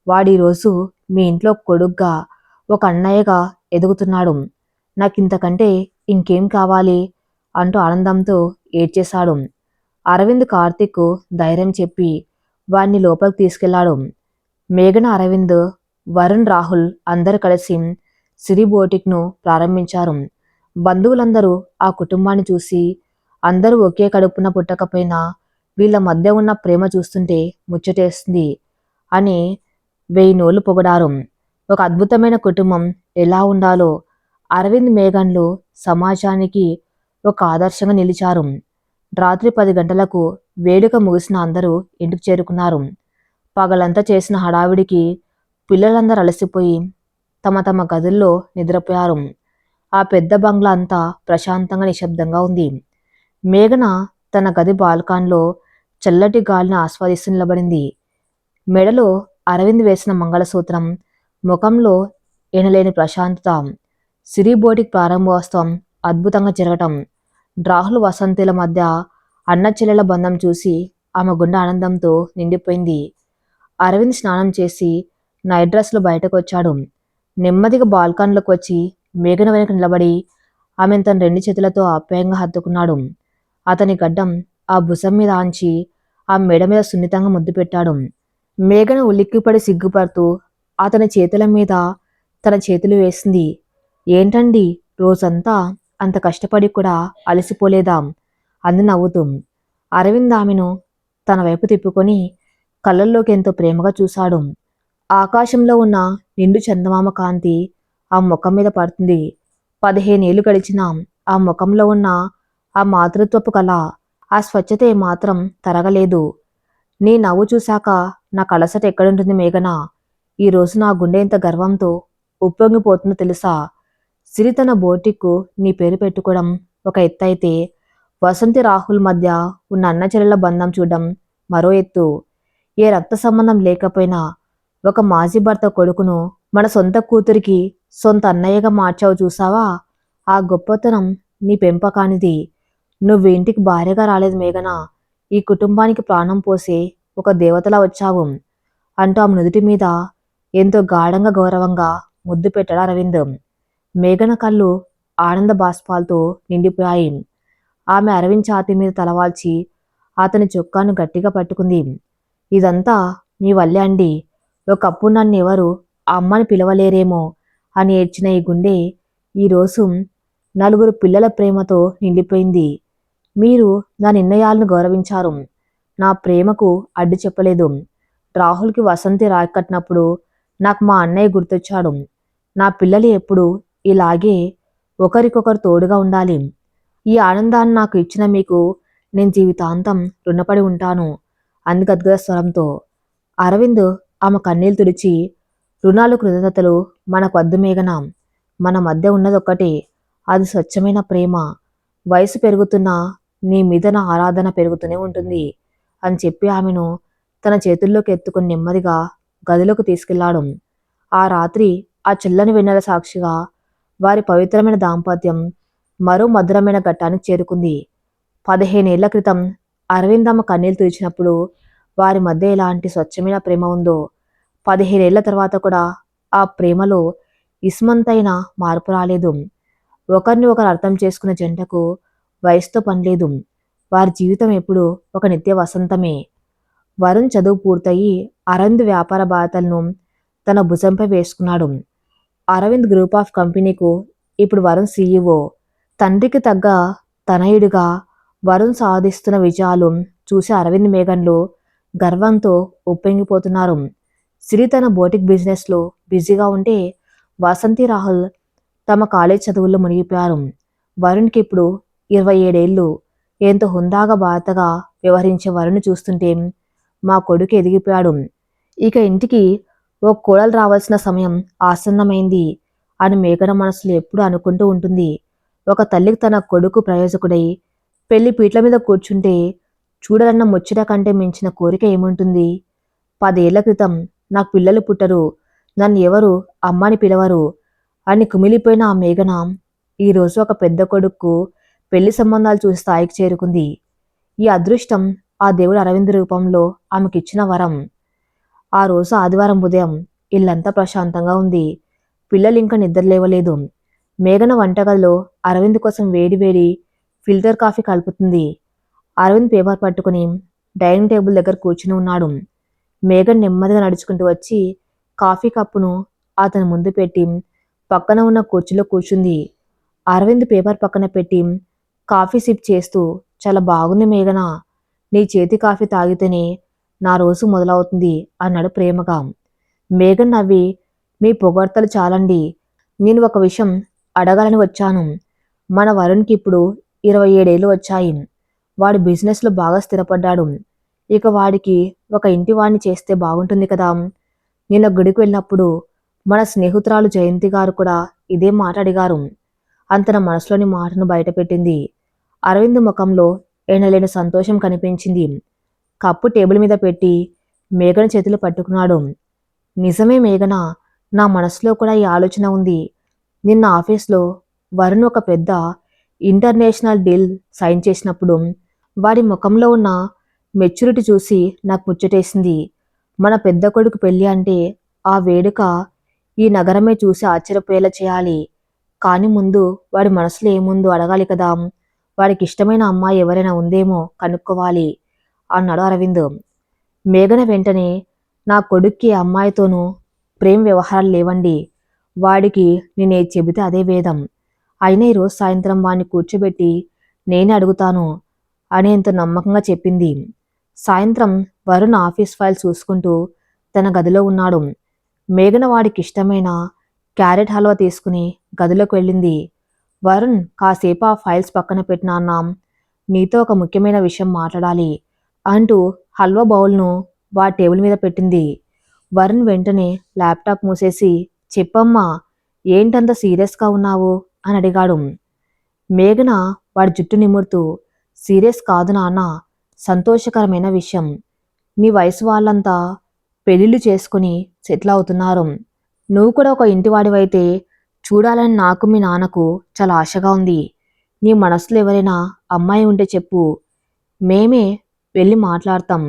వాడు ఈరోజు మీ ఇంట్లో కొడుగ్గా ఒక అన్నయ్యగా ఎదుగుతున్నాడు. నాకింతకంటే ఇంకేం కావాలి అంటూ ఆనందంతో ఏడ్చేశాడు. అరవింద్ కార్తీక్ ధైర్యం చెప్పి వాడిని లోపలికి తీసుకెళ్లాడు. మేఘన, అరవింద్, వరుణ్, రాహుల్ అందరూ కలిసి సిరి బోటిక్ను ప్రారంభించారు. బంధువులందరూ ఆ కుటుంబాన్ని చూసి, అందరూ ఒకే కడుపున పుట్టకపోయినా వీళ్ళ మధ్య ఉన్న ప్రేమ చూస్తుంటే ముచ్చటేస్తుంది అని 1000 నోళ్లు పొగడారు. ఒక అద్భుతమైన కుటుంబం ఎలా ఉండాలో అరవింద్, మేఘన్లు సమాజానికి ఒక ఆదర్శంగా నిలిచారు. రాత్రి 10 గంటలకు వేడుక ముగిసిన అందరూ ఇంటికి చేరుకున్నారు. పగలంతా చేసిన హడావిడికి పిల్లలందరూ అలసిపోయి తమ తమ గదుల్లో నిద్రపోయారు. ఆ పెద్ద బంగ్లా అంతా ప్రశాంతంగా నిశ్శబ్దంగా ఉంది. మేఘన తన గది బాల్కాన్లో చల్లటి గాలిని ఆస్వాదిస్తూ నిలబడింది. మెడలో అరవింద్ వేసిన మంగళసూత్రం, ముఖంలో ఎనలేని ప్రశాంతత. సిరి బోటిక్ ప్రారంభోత్సవం అద్భుతంగా జరగటం. రాహుల్ వసంతిల మధ్య అన్న చెల్లెల బంధం చూసి ఆమె గుండె ఆనందంతో నిండిపోయింది. అరవింద్ స్నానం చేసి నైట్ డ్రెస్లో బయటకు వచ్చాడు. నెమ్మదిగా బాల్కన్లోకి వచ్చి మేఘన వెనుక నిలబడి ఆమెను తన 2 చేతులతో ఆప్యాయంగా హత్తుకున్నాడు. అతని గడ్డం ఆ భుజం మీద ఆంచి ఆ మెడ మీద సున్నితంగా ముద్దు పెట్టాడు. మేఘన ఉలిక్కిపడి సిగ్గుపడుతూ అతని చేతుల మీద తన చేతులు వేసింది. ఏంటండి, రోజంతా అంత కష్టపడి కూడా అలసిపోలేదా అంది నవ్వుతూ. అరవింద్ ఆమెను తన వైపు తిప్పుకొని కళ్ళల్లోకి ఎంతో ప్రేమగా చూశాడు. ఆకాశంలో ఉన్న నిండు చందమామ కాంతి ఆ ముఖం మీద పడుతుంది. 15 ఏళ్లు గడిచినా ఆ ముఖంలో ఉన్న ఆ మాతృత్వపు కళ, ఆ స్వచ్ఛత ఏమాత్రం తరగలేదు. నీ నవ్వు చూశాక నా కలసట ఎక్కడుంటుంది మేఘన? ఈరోజు నా గుండె ఎంత గర్వంతో ఉప్పొంగిపోతుందో తెలుసా? సిరి తన బోటిక్కు నీ పేరు పెట్టుకోవడం ఒక ఎత్తైతే, వసంతి రాహుల్ మధ్య ఉన్న అన్న చెల్లెల బంధం చూడడం మరో ఎత్తు. ఏ రక్త సంబంధం లేకపోయినా ఒక మాజీ భర్త కొడుకును మన సొంత కూతురికి సొంత అన్నయ్యగా మార్చావు చూసావా? ఆ గొప్పతనం నీ పెంపకానిది. నువ్వు ఇంటికి భార్యగా రాలేదు మేఘన, ఈ కుటుంబానికి ప్రాణం పోసే ఒక దేవతలా వచ్చావు అంటూ ఆమె నుదుటి మీద ఎంతో గాఢంగా గౌరవంగా ముద్దు పెట్టాడు అరవింద్. మేఘన కళ్ళు ఆనంద బాష్పాలతో నిండిపోయాయి. ఆమె అరవింద్ ఛాతీ మీద తలవాల్చి అతని చొక్కాను గట్టిగా పట్టుకుంది. ఇదంతా మీ వల్లే అండి. ఒకప్పుడు నన్ను ఎవరు అమ్మని పిలవలేరేమో అని ఏడ్చిన ఈ గుండె ఈరోజు నలుగురు పిల్లల ప్రేమతో నిండిపోయింది. మీరు నా నిర్ణయాలను గౌరవించారు, నా ప్రేమకు అడ్డు చెప్పలేదు. రాహుల్కి వసంతి రాఖీ కట్టినప్పుడు నాకు మా అన్నయ్య గుర్తొచ్చాడు. నా పిల్లలు ఎప్పుడు ఇలాగే ఒకరికొకరు తోడుగా ఉండాలి. ఈ ఆనందాన్ని నాకు ఇచ్చిన మీకు నేను జీవితాంతం రుణపడి ఉంటాను అంది గద్గద స్వరంతో. అరవింద్ ఆమె కన్నీళ్లు తుడిచి, రుణాలు కృతజ్ఞతలు మనకు వద్దు మేఘన, మన మధ్య ఉన్నదొక్కటే, అది స్వచ్ఛమైన ప్రేమ. వయసు పెరుగుతున్నా నీ మీద నా ఆరాధన పెరుగుతూనే ఉంటుంది అని చెప్పి ఆమెను తన చేతుల్లోకి ఎత్తుకుని నెమ్మదిగా గదిలోకి తీసుకెళ్లాడు. ఆ రాత్రి ఆ చల్లని వెన్నెల సాక్షిగా వారి పవిత్రమైన దాంపత్యం మరో మధురమైన ఘట్టానికి చేరుకుంది. 15 ఏళ్ల క్రితం అరవింద్ అమ్మ కన్నీళ్లు తుడిచినప్పుడు వారి మధ్య ఎలాంటి స్వచ్ఛమైన ప్రేమ ఉందో, 15 ఏళ్ల తర్వాత కూడా ఆ ప్రేమలో ఇస్మంతైన మార్పు రాలేదు. ఒకరిని ఒకరు అర్థం చేసుకున్న జంటకు వయసుతో పనిలేదు. వారి జీవితం ఎప్పుడూ ఒక నిత్య వసంతమే. వరుణ్ చదువు పూర్తయి అరవింద్ వ్యాపార బాధ్యతలను తన భుజంపై వేసుకున్నాడు. అరవింద్ గ్రూప్ ఆఫ్ కంపెనీకు ఇప్పుడు వరుణ్ సీఈఓ. తండ్రికి తగ్గ తనయుడిగా వరుణ్ సాధిస్తున్న విజయాలు చూసి అరవింద్ మేఘన్లు గర్వంతో ఉప్పొంగిపోతున్నారు. సిరి తన బోటిక్ బిజినెస్లో బిజీగా ఉంటే వసంతి రాహుల్ తమ కాలేజ్ చదువుల్లో మునిగిపోయారు. వరుణ్కి ఇప్పుడు 27 ఏళ్ళు. ఎంతో హుందాగా బాధగా వ్యవహరించే వరుణ్ చూస్తుంటే మా కొడుకు ఎదిగిపోయాడు, ఇక ఇంటికి ఓ కోడలు రావాల్సిన సమయం ఆసన్నమైంది అని మేఘన మనసులో ఎప్పుడూ అనుకుంటూ ఉంటుంది. ఒక తల్లికి తన కొడుకు ప్రయోజకుడై పెళ్లి పీట్ల మీద కూర్చుంటే చూడాలన్న ముచ్చట కంటే మించిన కోరిక ఏముంటుంది? 10 ఏళ్ల క్రితం నాకు పిల్లలు పుట్టరు, నన్ను ఎవరు అమ్మని పిలవరు అని కుమిలిపోయిన ఆ మేఘన ఈరోజు ఒక పెద్ద కొడుకు పెళ్లి సంబంధాలు చూసి స్థాయికి చేరుకుంది. ఈ అదృష్టం ఆ దేవుడు అరవింద్ రూపంలో ఆమెకిచ్చిన వరం. ఆ రోజు ఆదివారం ఉదయం ఇల్లంతా ప్రశాంతంగా ఉంది. పిల్లలు ఇంకా నిద్రలేవలేదు. మేఘన వంటగదిలో అరవింద్ కోసం వేడి వేడి ఫిల్టర్ కాఫీ కలుపుతుంది. అరవింద్ పేపర్ పట్టుకుని డైనింగ్ టేబుల్ దగ్గర కూర్చుని ఉన్నాడు. మేఘన్ నెమ్మదిగా నడుచుకుంటూ వచ్చి కాఫీ కప్పును అతని ముందు పెట్టి పక్కన ఉన్న కుర్చీలో కూర్చుంది. అరవింద్ పేపర్ పక్కన పెట్టి కాఫీ సిప్ చేస్తూ, చాలా బాగుంది మేఘన, నీ చేతి కాఫీ తాగితేనే నా రోజు మొదలవుతుంది అన్నాడు ప్రేమగా. మేఘన్ నవ్వి, మీ పొగడ్తలు చాలండి, నేను ఒక విషయం అడగాలని వచ్చాను. మన వరుణ్కి ఇప్పుడు 27 ఏళ్ళు వచ్చాయి. వాడు బిజినెస్లో బాగా స్థిరపడ్డాడు. ఇక వాడికి ఒక ఇంటి వాణ్ణి చేస్తే బాగుంటుంది కదా. నిన్న గుడికి వెళ్ళినప్పుడు మన స్నేహితురాలు జయంతి గారు కూడా ఇదే మాట అడిగారు. అంత నా మనసులోని మాటను బయటపెట్టింది. అరవింద్ ముఖంలో ఎనలేని సంతోషం కనిపించింది. కప్పు టేబుల్ మీద పెట్టి మేఘన చేతులు పట్టుకున్నాడు. నిజమే మేఘన, నా మనసులో కూడా ఈ ఆలోచన ఉంది. నిన్న ఆఫీస్లో వరుణ్ ఒక పెద్ద ఇంటర్నేషనల్ డీల్ సైన్ చేసినప్పుడు వాడి ముఖంలో ఉన్న మెచ్యూరిటీ చూసి నాకు ముచ్చటేసింది. మన పెద్ద కొడుకు పెళ్ళి అంటే ఆ వేడుక ఈ నగరమే చూసి ఆశ్చర్యపోయేలా చేయాలి. కానీ ముందు వాడి మనసులో ఏముందో అడగాలి కదా. వాడికి ఇష్టమైన అమ్మాయి ఎవరైనా ఉందేమో కనుక్కోవాలి అన్నాడు అరవింద్. మేఘన వెంటనే, నా కొడుక్కి ఆ అమ్మాయితోనూ ప్రేమ వ్యవహారాలు లేవండి. వాడికి నేనేది చెబితే అదే వేదం. అయినా ఈరోజు సాయంత్రం వాణ్ణి కూర్చోబెట్టి నేనే అడుగుతాను అనేంత నమ్మకంగా చెప్పింది. సాయంత్రం వరుణ్ ఆఫీస్ ఫైల్ చూసుకుంటూ తన గదిలో ఉన్నాడు. మేఘన వాడికి ఇష్టమైన క్యారెట్ హల్వా తీసుకుని గదిలోకి వెళ్ళింది. వరుణ్ కాసేపు ఆ ఫైల్స్ పక్కన పెట్టిన అన్నాం, నీతో ఒక ముఖ్యమైన విషయం మాట్లాడాలి అంటూ హల్వా బౌల్ను వాడి టేబుల్ మీద పెట్టింది. వరుణ్ వెంటనే ల్యాప్టాప్ మూసేసి, చెప్పమ్మా, ఏంటంత సీరియస్గా ఉన్నావు అని అడిగాడు. మేఘన వాడి జుట్టు నిమురుతూ, సీరియస్ కాదు నాన్న, సంతోషకరమైన విషయం. నీ వయసు వాళ్ళంతా పెళ్లిళ్ళు చేసుకుని సెటిల్ అవుతున్నారు. నువ్వు కూడా ఒక ఇంటివాడివైతే చూడాలని నాకు మీ నాన్నకు చాలా ఆశగా ఉంది. నీ మనసులో ఎవరైనా అమ్మాయి ఉంటే చెప్పు, మేమే వెళ్ళి మాట్లాడతాం.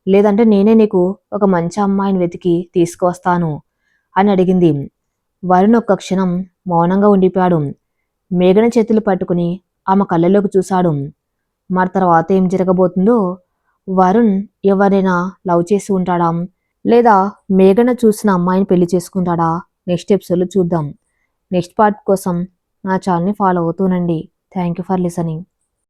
లేదంటే నేనే నీకు ఒక మంచి అమ్మాయిని వెతికి తీసుకువస్తాను అని అడిగింది. వరుణ్ ఒక్క క్షణం మౌనంగా ఉండిపోయాడు. మేఘన చేతులు పట్టుకుని ఆమె కళ్ళలోకి చూశాడు. మరి తర్వాత ఏం జరగబోతుందో, వరుణ్ ఎవరైనా లవ్ చేసి ఉంటాడా, లేదా మేఘన చూసిన అమ్మాయిని పెళ్లి చేసుకుంటాడా? నెక్స్ట్ ఎపిసోడ్లో చూద్దాం. నెక్స్ట్ పార్ట్ కోసం నా ఛానల్ని ఫాలో అవుతూనండి. Thank you for listening.